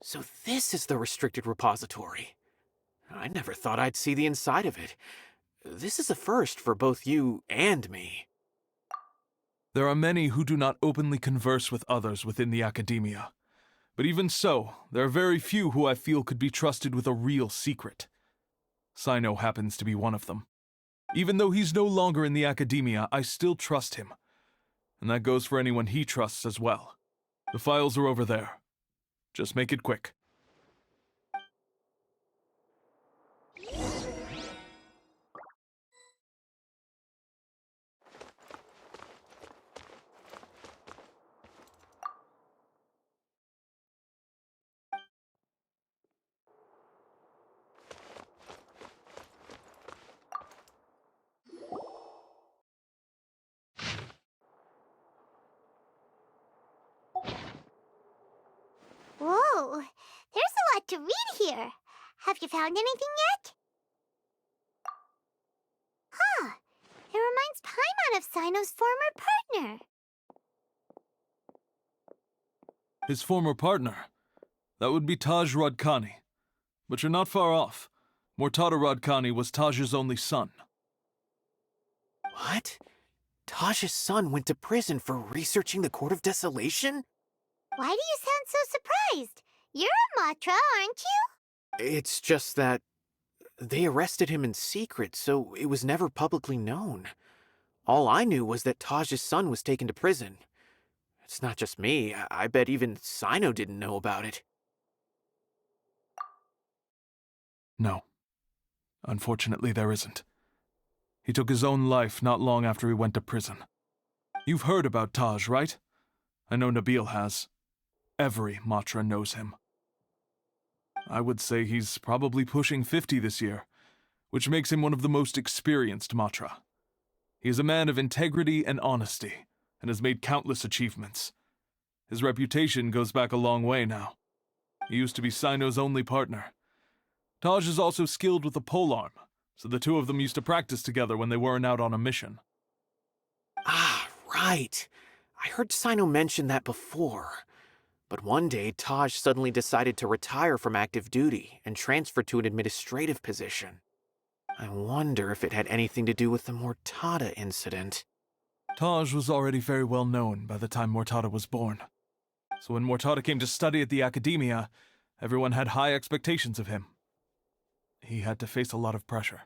So this is the restricted repository. I never thought I'd see the inside of it. This is a first for both you and me. There are many who do not openly converse with others within the academia. But even so, there are very few who I feel could be trusted with a real secret. Cyno happens to be one of them. Even though he's no longer in the academia, I still trust him. And that goes for anyone he trusts as well. The files are over there. Just make it quick. Whoa, there's a lot to read here. Have you found anything yet? Huh, it reminds Paimon of Cyno's former partner. His former partner. That would be Taj Radkani. But you're not far off. Mortada Radkani was Taj's only son. What? Taj's son went to prison for researching the Court of Desolation? Why do you sound so surprised? You're a Matra, aren't you? It's just that they arrested him in secret, so it was never publicly known. All I knew was that Taj's son was taken to prison. It's not just me. I bet even Cyno didn't know about it. No. Unfortunately, there isn't. He took his own life not long after he went to prison. You've heard about Taj, right? I know Nabil has. Every Matra knows him. I would say he's probably pushing 50 this year, which makes him one of the most experienced Matra. He is a man of integrity and honesty, and has made countless achievements. His reputation goes back a long way now. He used to be Cyno's only partner. Taj is also skilled with a polearm, so the two of them used to practice together when they weren't out on a mission. Ah, right. I heard Cyno mention that before. But one day, Taj suddenly decided to retire from active duty and transfer to an administrative position. I wonder if it had anything to do with the Mortada incident. Taj was already very well known by the time Mortada was born. So when Mortada came to study at the academia, everyone had high expectations of him. He had to face a lot of pressure.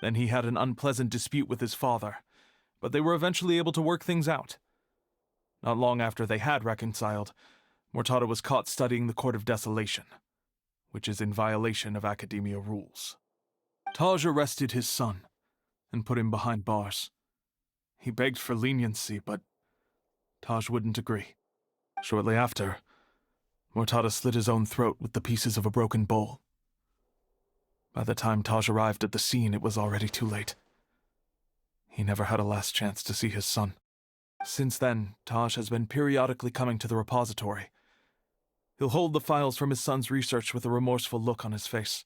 Then he had an unpleasant dispute with his father, but they were eventually able to work things out. Not long after they had reconciled, Mortada was caught studying the Court of Desolation, which is in violation of academia rules. Taj arrested his son and put him behind bars. He begged for leniency, but Taj wouldn't agree. Shortly after, Mortada slit his own throat with the pieces of a broken bowl. By the time Taj arrived at the scene, it was already too late. He never had a last chance to see his son. Since then, Taj has been periodically coming to the repository. He'll hold the files from his son's research with a remorseful look on his face.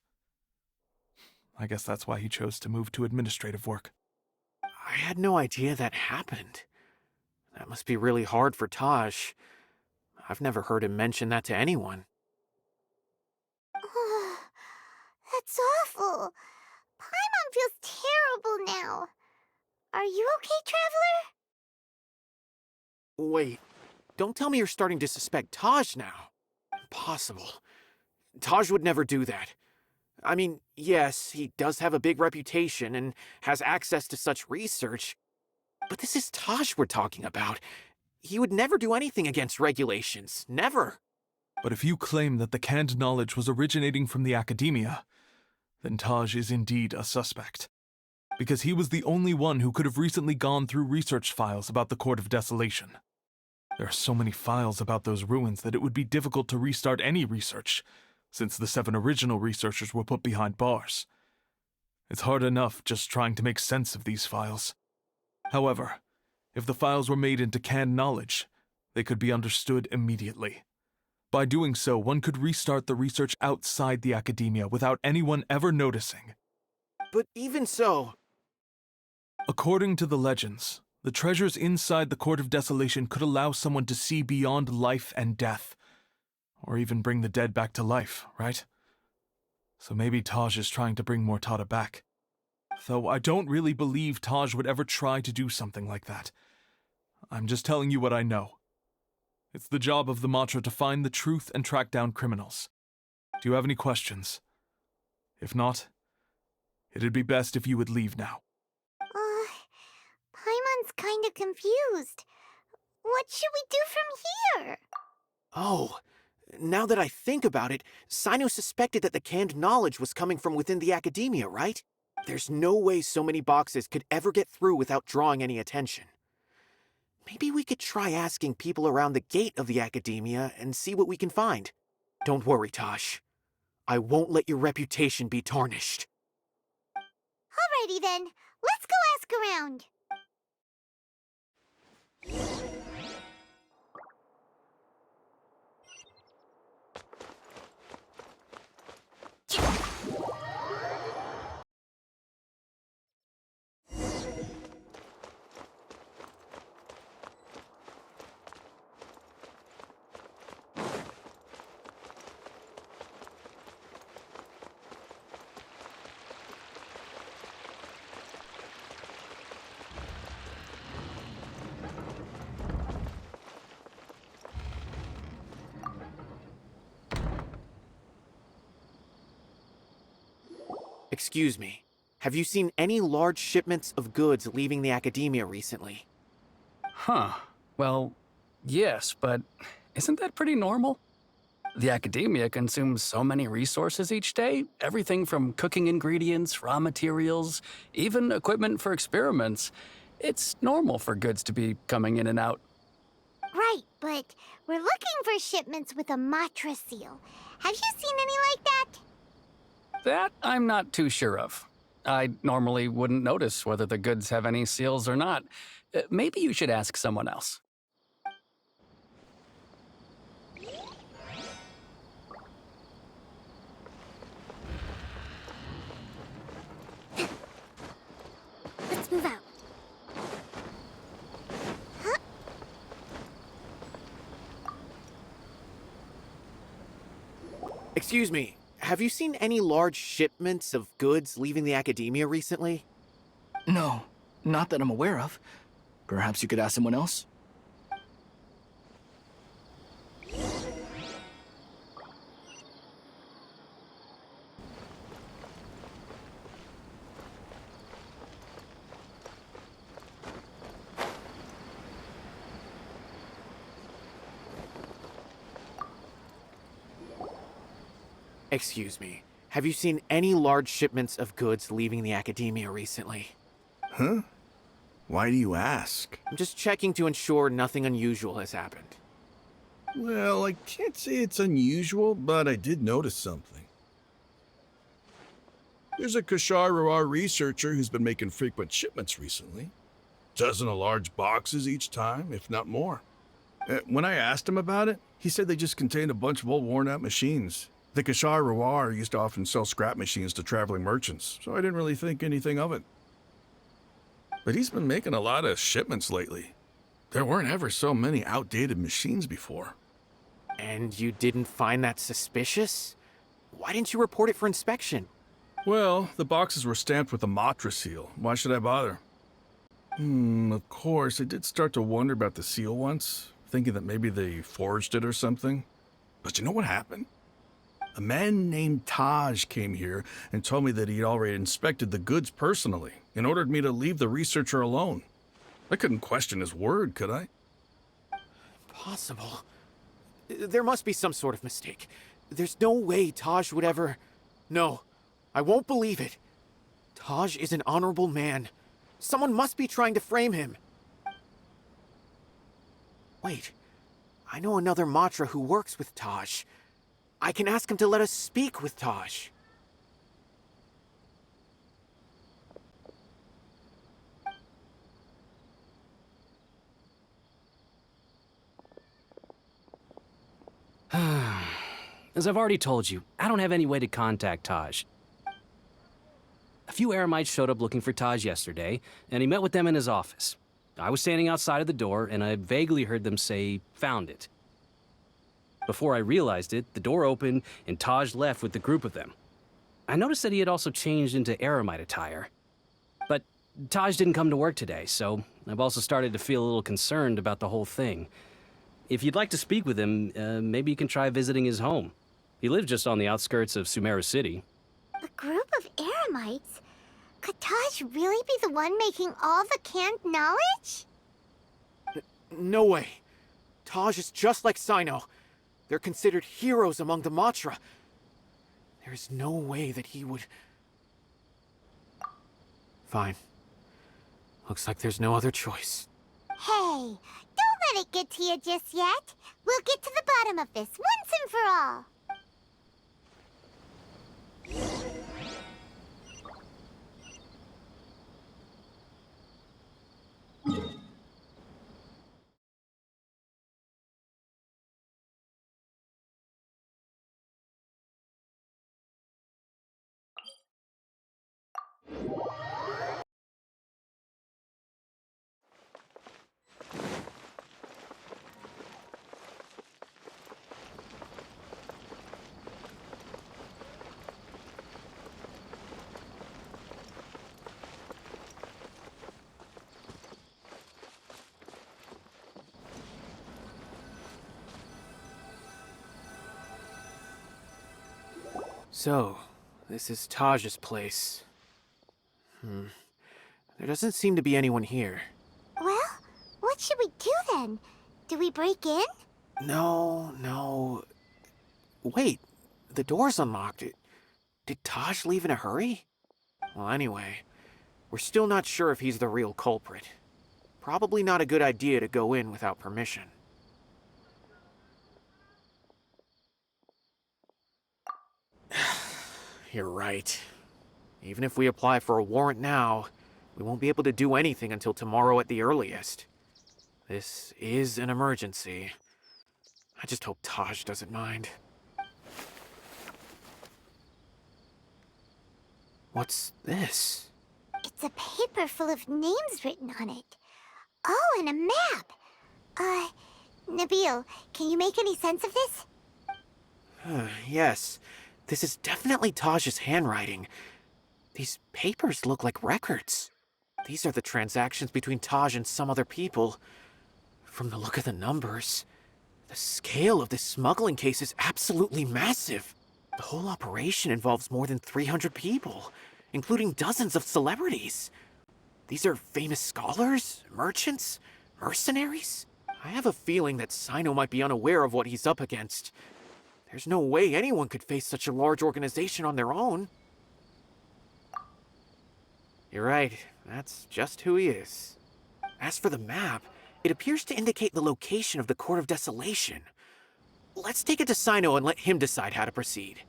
I guess that's why he chose to move to administrative work. I had no idea that happened. That must be really hard for Taj. I've never heard him mention that to anyone. That's awful. Paimon feels terrible now. Are you okay, Traveler? Wait, don't tell me you're starting to suspect Taj now. Impossible. Taj would never do that. I mean, yes, he does have a big reputation and has access to such research, but this is Taj we're talking about. He would never do anything against regulations. Never. But if you claim that the canned knowledge was originating from the academia, then Taj is indeed a suspect. Because he was the only one who could have recently gone through research files about the Court of Desolation. There are so many files about those ruins that it would be difficult to restart any research, since the 7 original researchers were put behind bars. It's hard enough just trying to make sense of these files. However, if the files were made into canned knowledge, they could be understood immediately. By doing so, one could restart the research outside the academia without anyone ever noticing. But even so... According to the legends, the treasures inside the Court of Desolation could allow someone to see beyond life and death. Or even bring the dead back to life, right? So maybe Taj is trying to bring Mortada back. Though I don't really believe Taj would ever try to do something like that. I'm just telling you what I know. It's the job of the Mantra to find the truth and track down criminals. Do you have any questions? If not, it'd be best if you would leave now. Paimon's kinda confused. What should we do from here? Oh, now that I think about it, Cyno suspected that the canned knowledge was coming from within the academia, right? There's no way so many boxes could ever get through without drawing any attention. Maybe we could try asking people around the gate of the academia and see what we can find. Don't worry, Taj. I won't let your reputation be tarnished. Alrighty then, let's go ask around. Excuse me, have you seen any large shipments of goods leaving the academia recently? Huh. Well, yes, but isn't that pretty normal? The academia consumes so many resources each day, everything from cooking ingredients, raw materials, even equipment for experiments. It's normal for goods to be coming in and out. Right, but we're looking for shipments with a Mantra seal. Have you seen any like that? That I'm not too sure of. I normally wouldn't notice whether the goods have any seals or not. Maybe you should ask someone else. Let's move out. Huh? Excuse me, have you seen any large shipments of goods leaving the academia recently? No, not that I'm aware of. Perhaps you could ask someone else? Excuse me, have you seen any large shipments of goods leaving the academia recently? Huh? Why do you ask? I'm just checking to ensure nothing unusual has happened. Well, I can't say it's unusual, but I did notice something. There's a Kashar researcher who's been making frequent shipments recently. Dozen of large boxes each time, if not more. When I asked him about it, he said they just contained a bunch of old worn-out machines. The Kashar used to often sell scrap machines to traveling merchants, so I didn't really think anything of it. But he's been making a lot of shipments lately. There weren't ever so many outdated machines before. And you didn't find that suspicious? Why didn't you report it for inspection? Well, the boxes were stamped with the Matra seal. Why should I bother? Of course, I did start to wonder about the seal once, thinking that maybe they forged it or something. But you know what happened? A man named Taj came here and told me that he'd already inspected the goods personally and ordered me to leave the researcher alone. I couldn't question his word, could I? Impossible. There must be some sort of mistake. There's no way Taj would ever... No, I won't believe it. Taj is an honorable man. Someone must be trying to frame him. Wait, I know another Matra who works with Taj. I can ask him to let us speak with Taj. As I've already told you, I don't have any way to contact Taj. A few Eremites showed up looking for Taj yesterday, and he met with them in his office. I was standing outside of the door, and I vaguely heard them say, "Found it." Before I realized it, the door opened, and Taj left with the group of them. I noticed that he had also changed into Eremite attire. But Taj didn't come to work today, so I've also started to feel a little concerned about the whole thing. If you'd like to speak with him, maybe you can try visiting his home. He lives just on the outskirts of Sumeru City. A group of Eremites? Could Taj really be the one making all the canned knowledge? No way. Taj is just like Cyno. They're considered heroes among the Matra. There's no way that he would... Fine. Looks like there's no other choice. Hey, don't let it get to you just yet. We'll get to the bottom of this once and for all. So, this is Taj's place. There doesn't seem to be anyone here. Well, what should we do then? Do we break in? No. Wait, the door's unlocked. Did Taj leave in a hurry? Well, anyway, we're still not sure if he's the real culprit. Probably not a good idea to go in without permission. You're right. Even if we apply for a warrant now, we won't be able to do anything until tomorrow at the earliest. This is an emergency. I just hope Taj doesn't mind. What's this? It's a paper full of names written on it. Oh, and a map. Nabil, can you make any sense of this? Yes, this is definitely Taj's handwriting. These papers look like records. These are the transactions between Taj and some other people. From the look of the numbers, the scale of this smuggling case is absolutely massive. The whole operation involves more than 300 people, including dozens of celebrities. These are famous scholars, merchants, mercenaries. I have a feeling that Cyno might be unaware of what he's up against. There's no way anyone could face such a large organization on their own. You're right, that's just who he is. As for the map, it appears to indicate the location of the Court of Desolation. Let's take it to Cyno and let him decide how to proceed.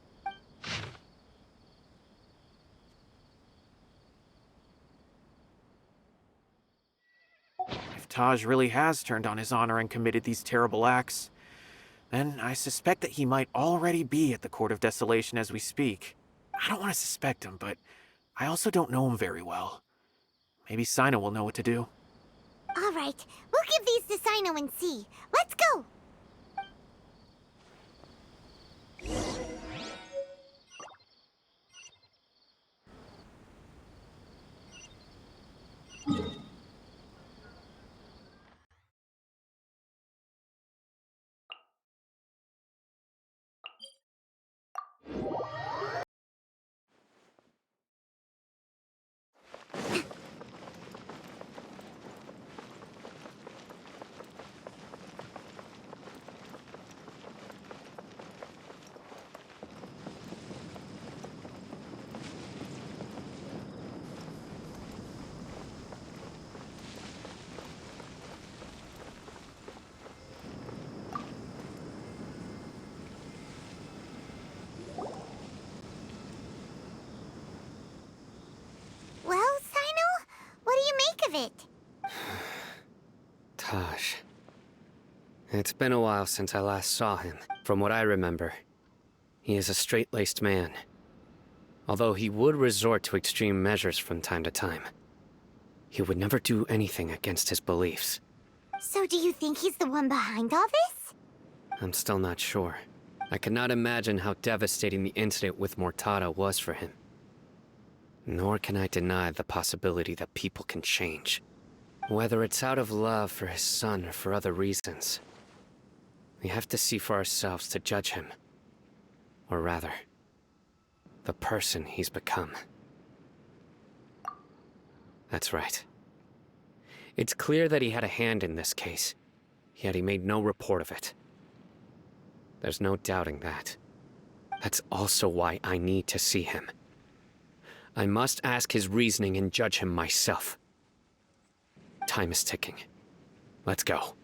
If Taj really has turned on his honor and committed these terrible acts, then I suspect that he might already be at the Court of Desolation as we speak. I don't want to suspect him, but I also don't know him very well. Maybe Cyno will know what to do. All right, we'll give these to Cyno and see. Let's go! Well, Cyno, what do you make of it? Taj. It's been a while since I last saw him. From what I remember, he is a straight-laced man. Although he would resort to extreme measures from time to time, he would never do anything against his beliefs. So do you think he's the one behind all this? I'm still not sure. I cannot imagine how devastating the incident with Mortada was for him. Nor can I deny the possibility that people can change. Whether it's out of love for his son or for other reasons. We have to see for ourselves to judge him. Or rather, the person he's become. That's right. It's clear that he had a hand in this case, yet he made no report of it. There's no doubting that. That's also why I need to see him. I must ask his reasoning and judge him myself. Time is ticking. Let's go.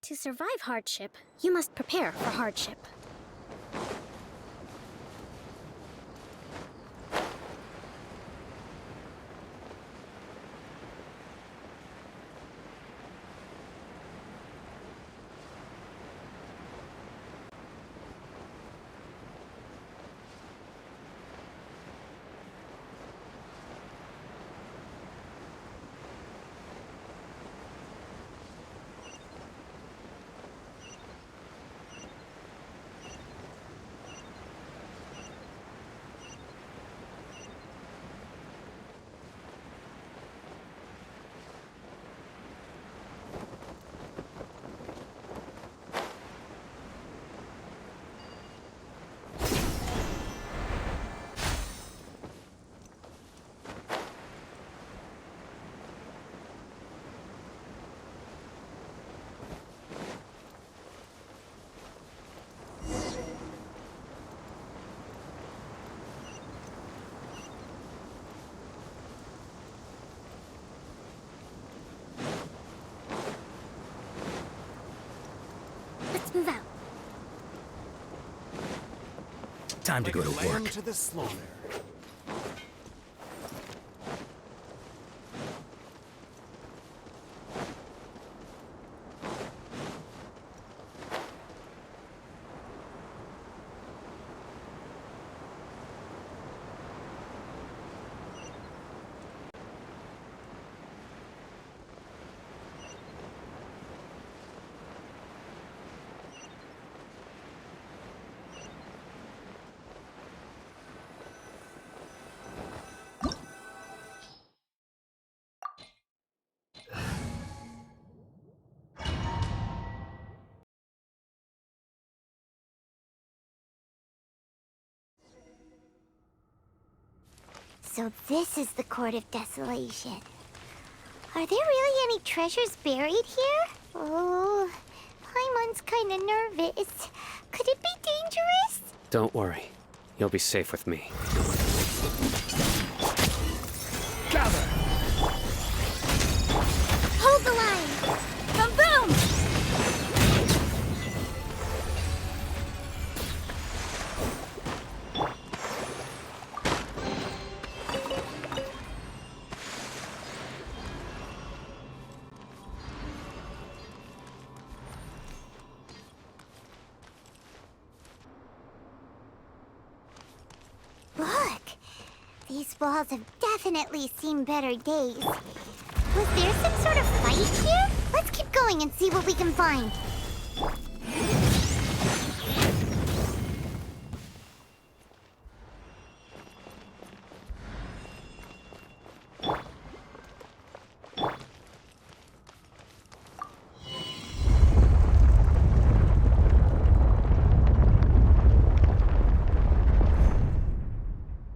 To survive hardship, you must prepare for hardship. Let's move out. Time to go to work. To the slaughter. So this is the Court of Desolation. Are there really any treasures buried here? Oh, Paimon's kinda nervous. Could it be dangerous? Don't worry. You'll be safe with me. Gather! Hold the line! Boom boom! Look! These walls have definitely seen better days. Was there some sort of fight here? Let's keep going and see what we can find.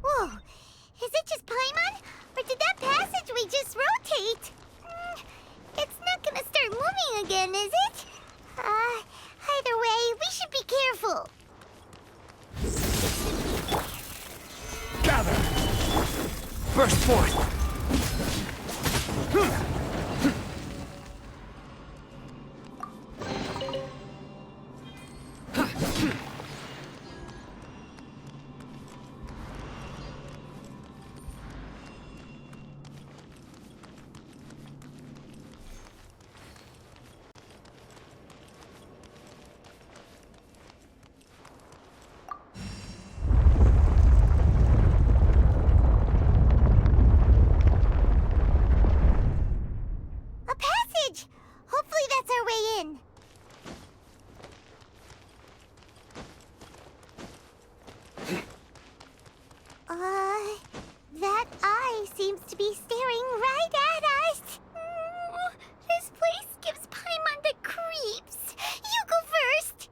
Whoa! Is it just Paimon? Or did that passageway just rotate? It's not gonna start moving again, is it? Either way, we should be careful. Gather! Burst forth! A passage! Hopefully that's our way in. That eye seems to be staring right at us. This place gives Paimon the creeps. You go first.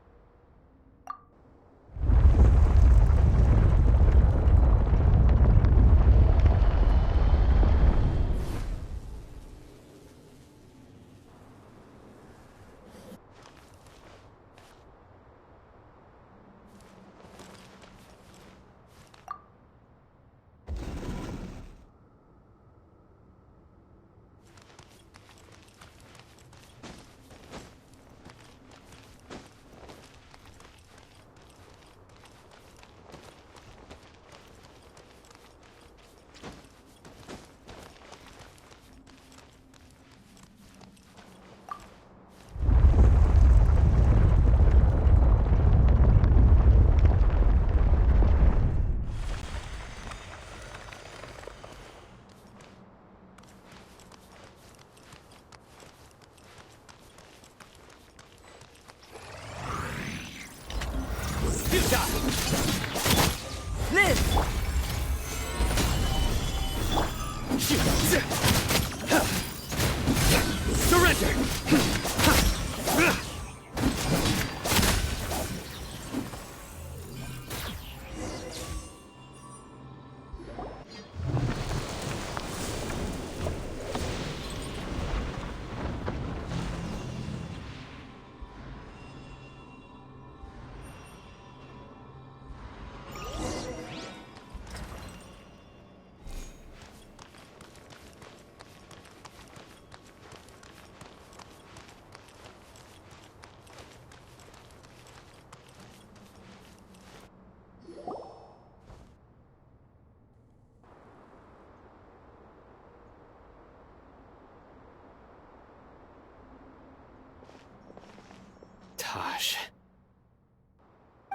Taj.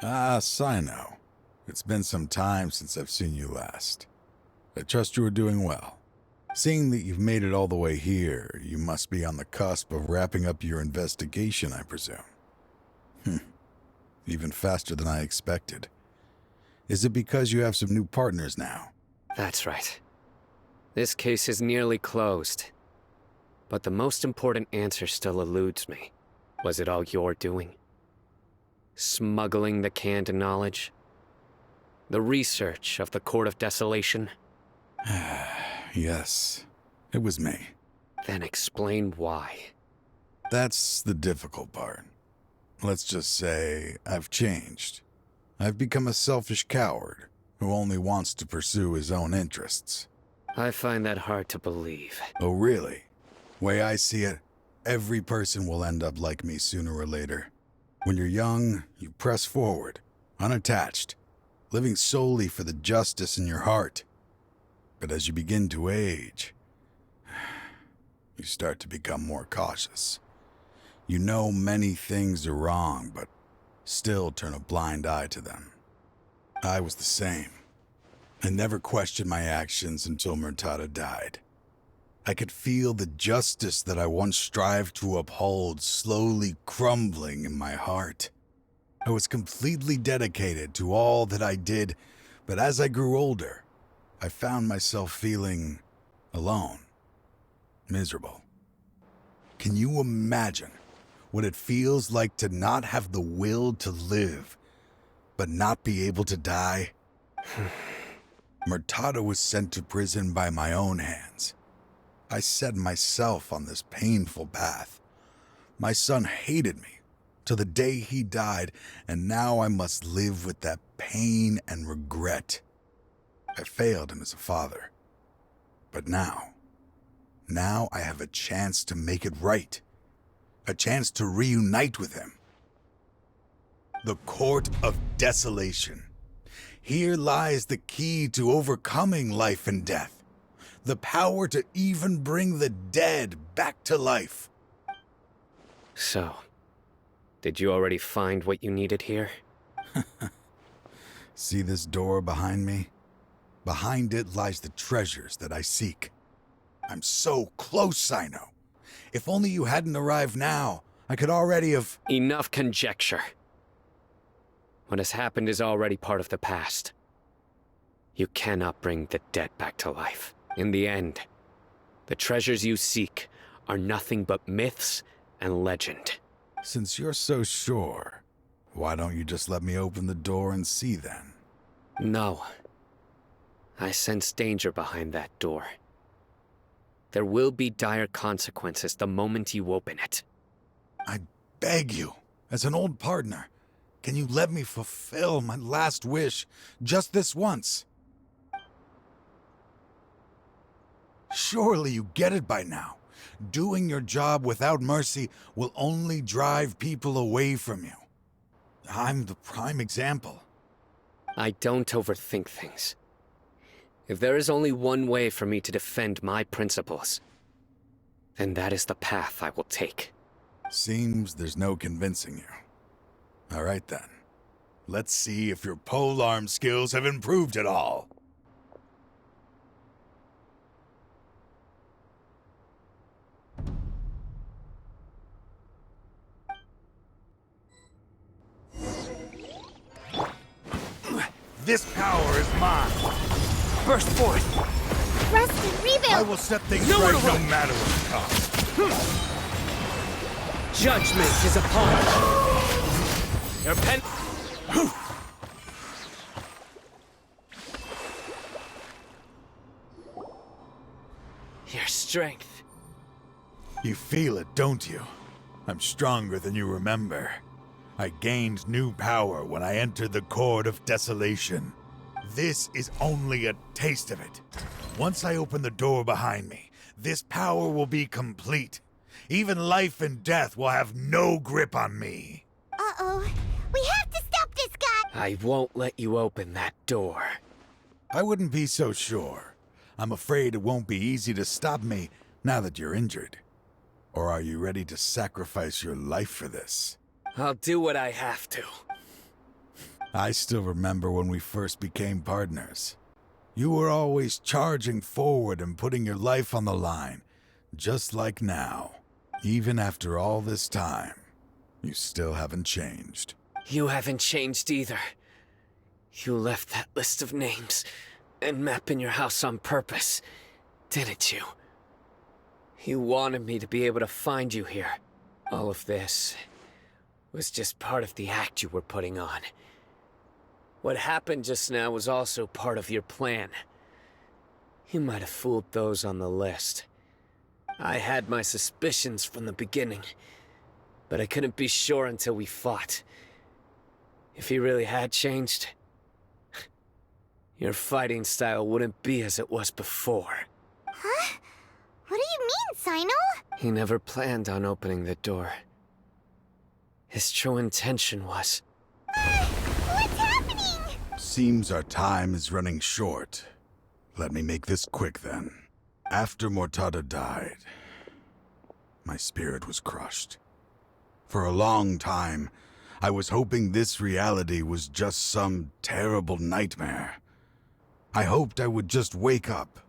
Ah, cyno. It's been some time since I've seen you last. I trust you are doing well. Seeing that you've made it all the way here, you must be on the cusp of wrapping up your investigation, I presume. Even faster than I expected. Is it because you have some new partners now? That's right. This case is nearly closed. But the most important answer still eludes me. Was it all your doing? Smuggling the canned knowledge? The research of the Court of Desolation? Yes, it was me. Then explain why. That's the difficult part. Let's just say I've changed. I've become a selfish coward who only wants to pursue his own interests. I find that hard to believe. Oh, really? Way I see it, every person will end up like me sooner or later. When you're young, you press forward, unattached, living solely for the justice in your heart. But as you begin to age, you start to become more cautious. You know many things are wrong, but still turn a blind eye to them. I was the same. I never questioned my actions until Murtada died. I could feel the justice that I once strived to uphold slowly crumbling in my heart. I was completely dedicated to all that I did, but as I grew older, I found myself feeling alone, miserable. Can you imagine what it feels like to not have the will to live, but not be able to die? Murtada was sent to prison by my own hands. I set myself on this painful path. My son hated me till the day he died, and now I must live with that pain and regret. I failed him as a father. But now I have a chance to make it right. A chance to reunite with him. The Court of Desolation. Here lies the key to overcoming life and death. The power to even bring the dead back to life. So, did you already find what you needed here? See this door behind me? Behind it lies the treasures that I seek. I'm so close, Cyno. If only you hadn't arrived now, I could already have... Enough conjecture. What has happened is already part of the past. You cannot bring the dead back to life. In the end, the treasures you seek are nothing but myths and legend. Since you're so sure, why don't you just let me open the door and see then? No. I sense danger behind that door. There will be dire consequences the moment you open it. I beg you, as an old partner, can you let me fulfill my last wish just this once? Surely you get it by now. Doing your job without mercy will only drive people away from you. I'm the prime example. I don't overthink things. If there is only one way for me to defend my principles, then that is the path I will take. Seems there's no convincing you. All right then. Let's see if your polearm skills have improved at all. This power is mine. Burst forth. Rest and rebuild. I will set things right no matter what the cost. Judgment is upon you. Your pen... Your strength. You feel it, don't you? I'm stronger than you remember. I gained new power when I entered the Court of Desolation. This is only a taste of it. Once I open the door behind me, this power will be complete. Even life and death will have no grip on me. Uh-oh. We have to stop this guy! I won't let you open that door. I wouldn't be so sure. I'm afraid it won't be easy to stop me now that you're injured. Or are you ready to sacrifice your life for this? I'll do what I have to. I still remember when we first became partners. You were always charging forward and putting your life on the line, just like now. Even after all this time, you still haven't changed. You haven't changed either. You left that list of names and map in your house on purpose, didn't you? You wanted me to be able to find you here. All of this was just part of the act you were putting on. What happened just now was also part of your plan. You might have fooled those on the list. I had my suspicions from the beginning, but I couldn't be sure until we fought. If he really had changed, your fighting style wouldn't be as it was before. Huh? What do you mean, Cyno? He never planned on opening the door. His true intention was... What's happening? Seems our time is running short. Let me make this quick then. After Mortada died, my spirit was crushed. For a long time, I was hoping this reality was just some terrible nightmare. I hoped I would just wake up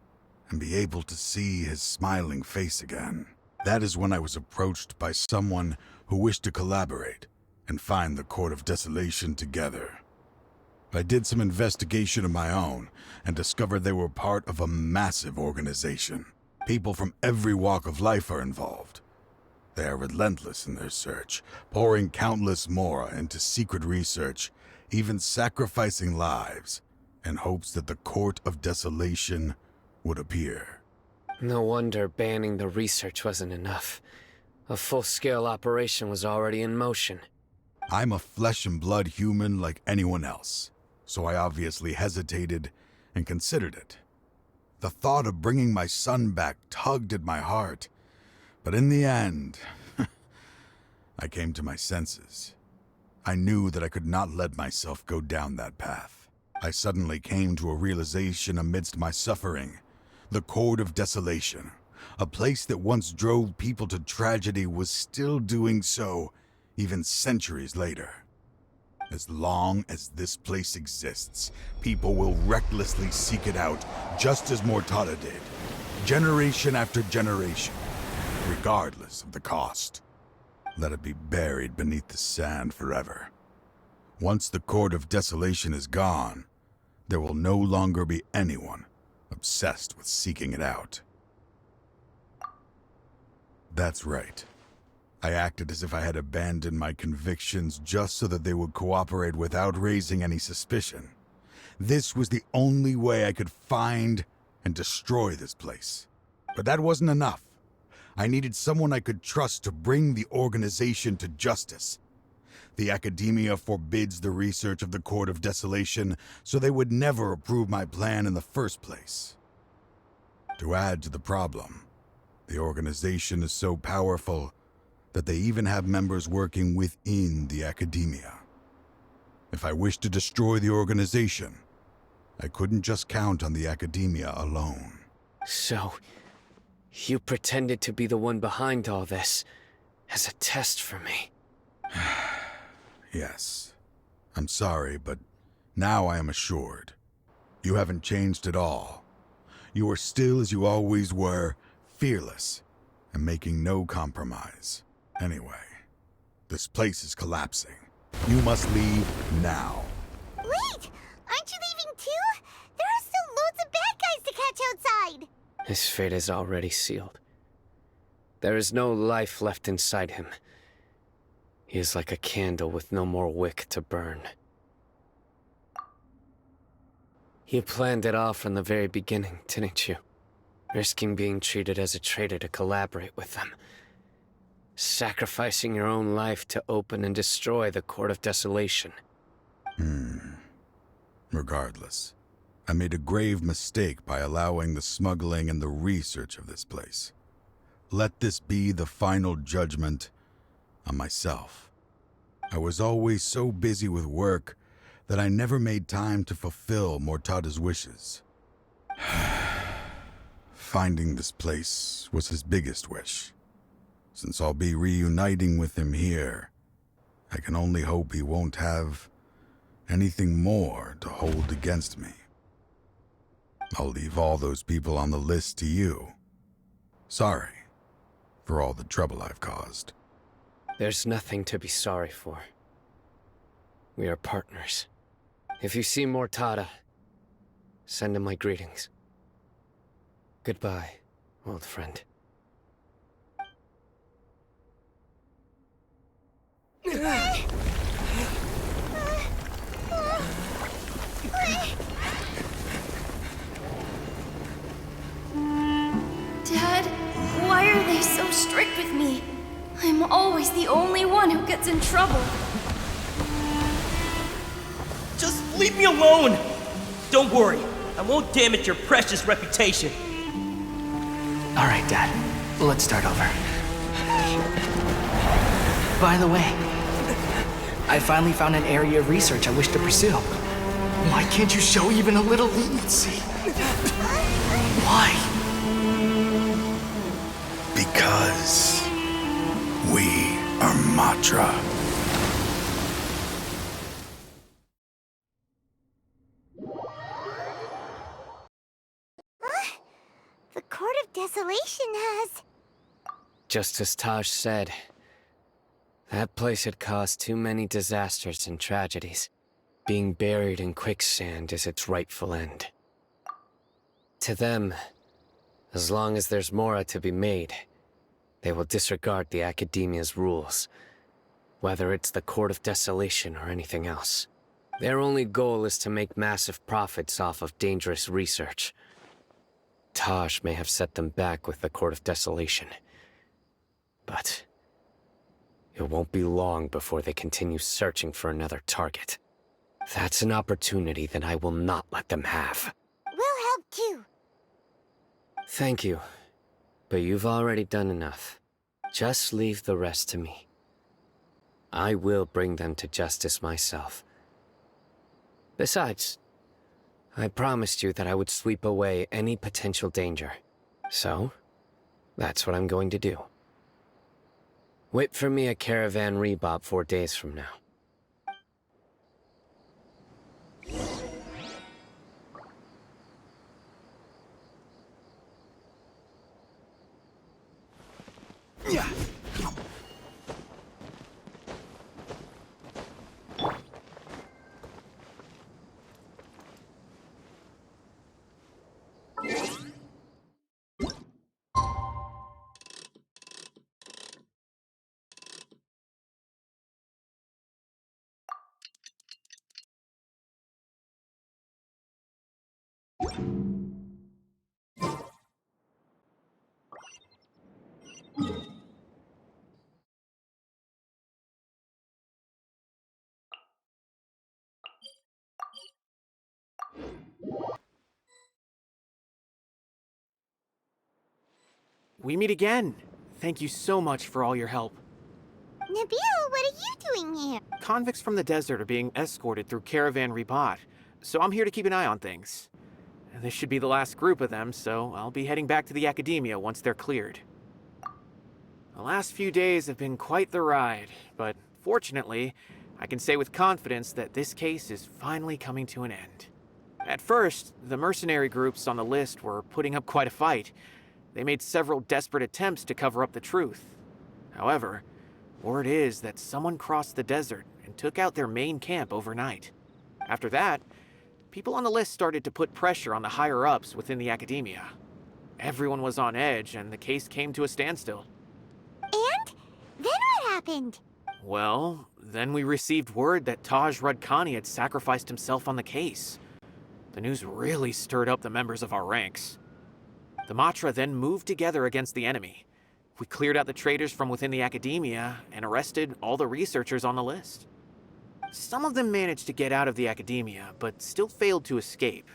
and be able to see his smiling face again. That is when I was approached by someone who wished to collaborate and find the Court of Desolation together. I did some investigation of my own and discovered they were part of a massive organization. People from every walk of life are involved. They are relentless in their search, pouring countless mora into secret research, even sacrificing lives in hopes that the Court of Desolation would appear. No wonder banning the research wasn't enough. A full-scale operation was already in motion. I'm a flesh and blood human like anyone else, so I obviously hesitated and considered it. The thought of bringing my son back tugged at my heart, but in the end, I came to my senses. I knew that I could not let myself go down that path. I suddenly came to a realization amidst my suffering. The Court of Desolation, a place that once drove people to tragedy, was still doing so even centuries later. As long as this place exists, people will recklessly seek it out, just as Mortada did, generation after generation, regardless of the cost. Let it be buried beneath the sand forever. Once the Court of Desolation is gone, there will no longer be anyone obsessed with seeking it out. That's right. I acted as if I had abandoned my convictions just so that they would cooperate without raising any suspicion. This was the only way I could find and destroy this place. But that wasn't enough. I needed someone I could trust to bring the organization to justice. The academia forbids the research of the Court of Desolation, so they would never approve my plan in the first place. To add to the problem, the organization is so powerful that they even have members working within the academia. If I wished to destroy the organization, I couldn't just count on the academia alone. So, you pretended to be the one behind all this, as a test for me. Yes. I'm sorry, but now I am assured. You haven't changed at all. You are still as you always were, fearless, and making no compromise. Anyway, this place is collapsing. You must leave now. Wait! Aren't you leaving too? There are still loads of bad guys to catch outside! His fate is already sealed. There is no life left inside him. He is like a candle with no more wick to burn. You planned it all from the very beginning, didn't you? Risking being treated as a traitor to collaborate with them. Sacrificing your own life to open and destroy the Court of Desolation. Regardless, I made a grave mistake by allowing the smuggling and the research of this place. Let this be the final judgment on myself. I was always so busy with work that I never made time to fulfill Mortada's wishes. Finding this place was his biggest wish. Since I'll be reuniting with him here, I can only hope he won't have anything more to hold against me. I'll leave all those people on the list to you. Sorry for all the trouble I've caused. There's nothing to be sorry for. We are partners. If you see Mortada, send him my greetings. Goodbye, old friend. Why are they so strict with me? I'm always the only one who gets in trouble. Just leave me alone! Don't worry, I won't damage your precious reputation. Alright, Dad. Let's start over. By the way, I finally found an area of research I wish to pursue. Why can't you show even a little leniency? Why? Because we are Matra. The Court of Desolation has... Just as Taj said, that place had caused too many disasters and tragedies. Being buried in quicksand is its rightful end. To them, as long as there's more to be made, they will disregard the Academia's rules, whether it's the Court of Desolation or anything else. Their only goal is to make massive profits off of dangerous research. Taj may have set them back with the Court of Desolation, but it won't be long before they continue searching for another target. That's an opportunity that I will not let them have. We'll help too. Thank you, but you've already done enough. Just leave the rest to me. I will bring them to justice myself. Besides, I promised you that I would sweep away any potential danger. So, that's what I'm going to do. Wait for me at Caravan Rebop 4 days from now. We meet again. Thank you so much for all your help. Nabil, what are you doing here? Convicts from the desert are being escorted through Caravan Rebot, so I'm here to keep an eye on things. This should be the last group of them, so I'll be heading back to the Academia once they're cleared. The last few days have been quite the ride, but fortunately, I can say with confidence that this case is finally coming to an end. At first, the mercenary groups on the list were putting up quite a fight. They made several desperate attempts to cover up the truth. However, word is that someone crossed the desert and took out their main camp overnight. After that, people on the list started to put pressure on the higher-ups within the Academia. Everyone was on edge, and the case came to a standstill. And? Then what happened? Well, then we received word that Taj Rudkani had sacrificed himself on the case. The news really stirred up the members of our ranks. The Matra then moved together against the enemy. We cleared out the traitors from within the Academia and arrested all the researchers on the list. Some of them managed to get out of the Academia, but still failed to escape.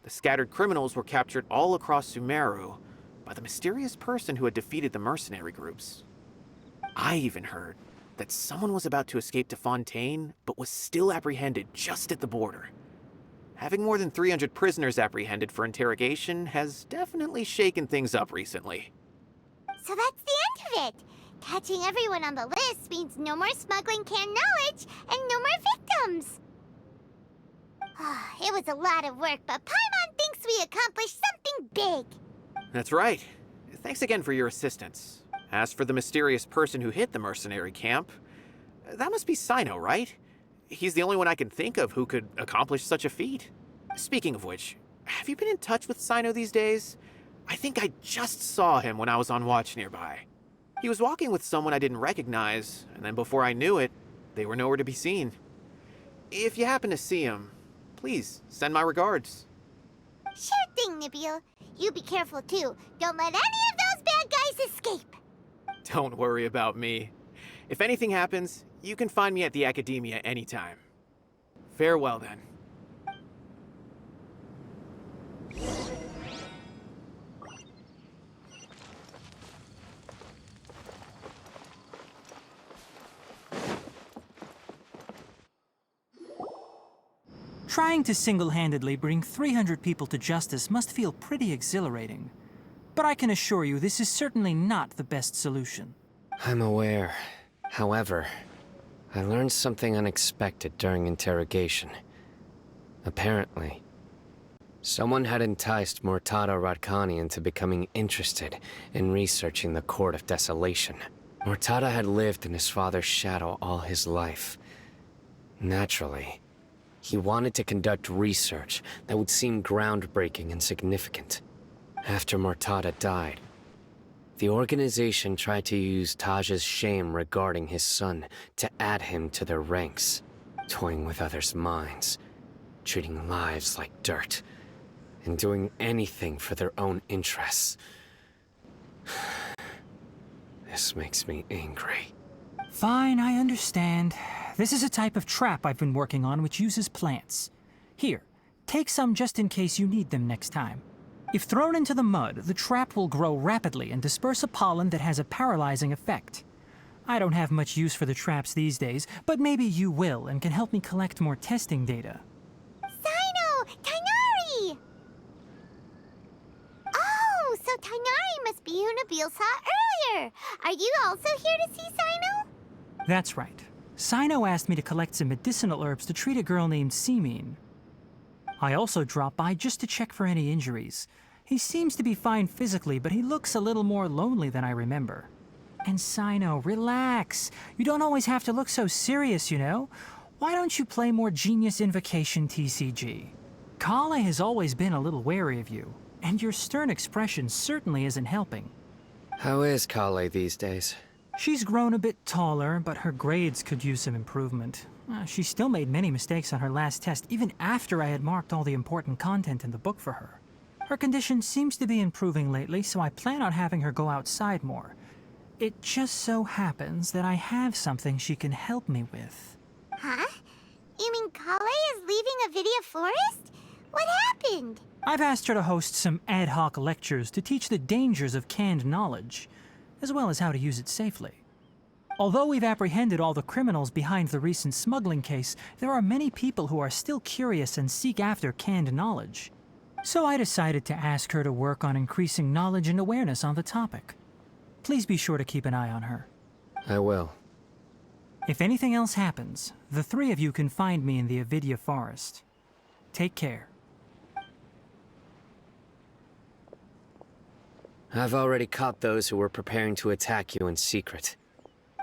The scattered criminals were captured all across Sumeru by the mysterious person who had defeated the mercenary groups. I even heard that someone was about to escape to Fontaine, but was still apprehended just at the border. Having more than 300 prisoners apprehended for interrogation has definitely shaken things up recently. So that's the end of it. Catching everyone on the list means no more smuggling canned knowledge and no more victims. It was a lot of work, but Paimon thinks we accomplished something big. That's right. Thanks again for your assistance. As for the mysterious person who hit the mercenary camp, that must be Cyno, right? He's the only one I can think of who could accomplish such a feat. Speaking of which, have you been in touch with Cyno these days? I think I just saw him when I was on watch nearby. He was walking with someone I didn't recognize, and then before I knew it, they were nowhere to be seen. If you happen to see him, please send my regards. Sure thing, Nabil. You be careful too. Don't let any of those bad guys always escape. Don't worry about me. If anything happens, you can find me at the Academia anytime. Farewell, then. Trying to single-handedly bring 300 people to justice must feel pretty exhilarating. But I can assure you this is certainly not the best solution. I'm aware. However, I learned something unexpected during interrogation. Apparently, someone had enticed Mortada Radkani into becoming interested in researching the Court of Desolation. Mortada had lived in his father's shadow all his life. Naturally, he wanted to conduct research that would seem groundbreaking and significant. After Mortada died, the organization tried to use Taj's shame regarding his son to add him to their ranks, toying with others' minds, treating lives like dirt, and doing anything for their own interests. This makes me angry. Fine, I understand. This is a type of trap I've been working on which uses plants. Here, take some just in case you need them next time. If thrown into the mud, the trap will grow rapidly and disperse a pollen that has a paralyzing effect. I don't have much use for the traps these days, but maybe you will and can help me collect more testing data. Cyno! Tighnari! Oh, so Tighnari must be who Nabil saw earlier. Are you also here to see Cyno? That's right. Cyno asked me to collect some medicinal herbs to treat a girl named Seemine. I also dropped by just to check for any injuries. He seems to be fine physically, but he looks a little more lonely than I remember. And Cyno, relax. You don't always have to look so serious, you know? Why don't you play more Genius Invocation TCG? Kale has always been a little wary of you, and your stern expression certainly isn't helping. How is Kale these days? She's grown a bit taller, but her grades could use some improvement. She still made many mistakes on her last test, even after I had marked all the important content in the book for her. Her condition seems to be improving lately, so I plan on having her go outside more. It just so happens that I have something she can help me with. Huh? You mean Kale is leaving Avidia Forest? What happened? I've asked her to host some ad hoc lectures to teach the dangers of canned knowledge, as well as how to use it safely. Although we've apprehended all the criminals behind the recent smuggling case, there are many people who are still curious and seek after canned knowledge. So I decided to ask her to work on increasing knowledge and awareness on the topic. Please be sure to keep an eye on her. I will. If anything else happens, the three of you can find me in the Avidia Forest. Take care. I've already caught those who were preparing to attack you in secret.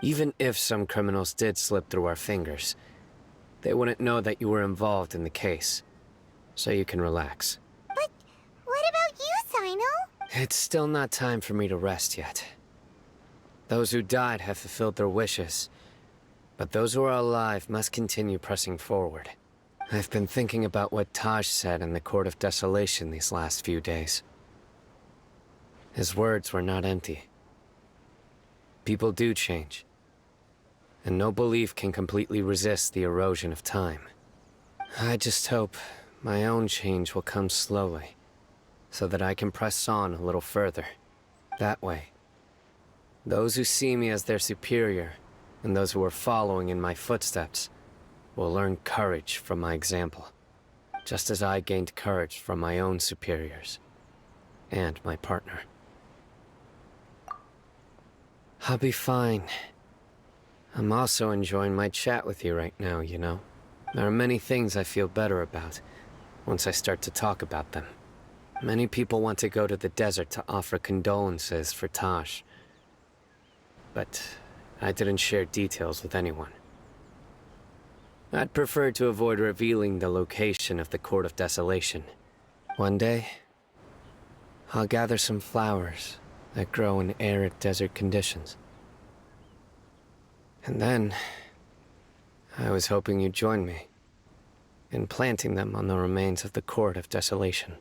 Even if some criminals did slip through our fingers, they wouldn't know that you were involved in the case. So you can relax. But what about you, Cyno? It's still not time for me to rest yet. Those who died have fulfilled their wishes, but those who are alive must continue pressing forward. I've been thinking about what Taj said in the Court of Desolation these last few days. His words were not empty. People do change, and no belief can completely resist the erosion of time. I just hope my own change will come slowly, so that I can press on a little further. That way, those who see me as their superior, and those who are following in my footsteps, will learn courage from my example, just as I gained courage from my own superiors, and my partner. I'll be fine. I'm also enjoying my chat with you right now, you know. There are many things I feel better about once I start to talk about them. Many people want to go to the desert to offer condolences for Taj, but I didn't share details with anyone. I'd prefer to avoid revealing the location of the Court of Desolation. One day, I'll gather some flowers that grow in arid desert conditions. And then, I was hoping you'd join me in planting them on the remains of the Court of Desolation.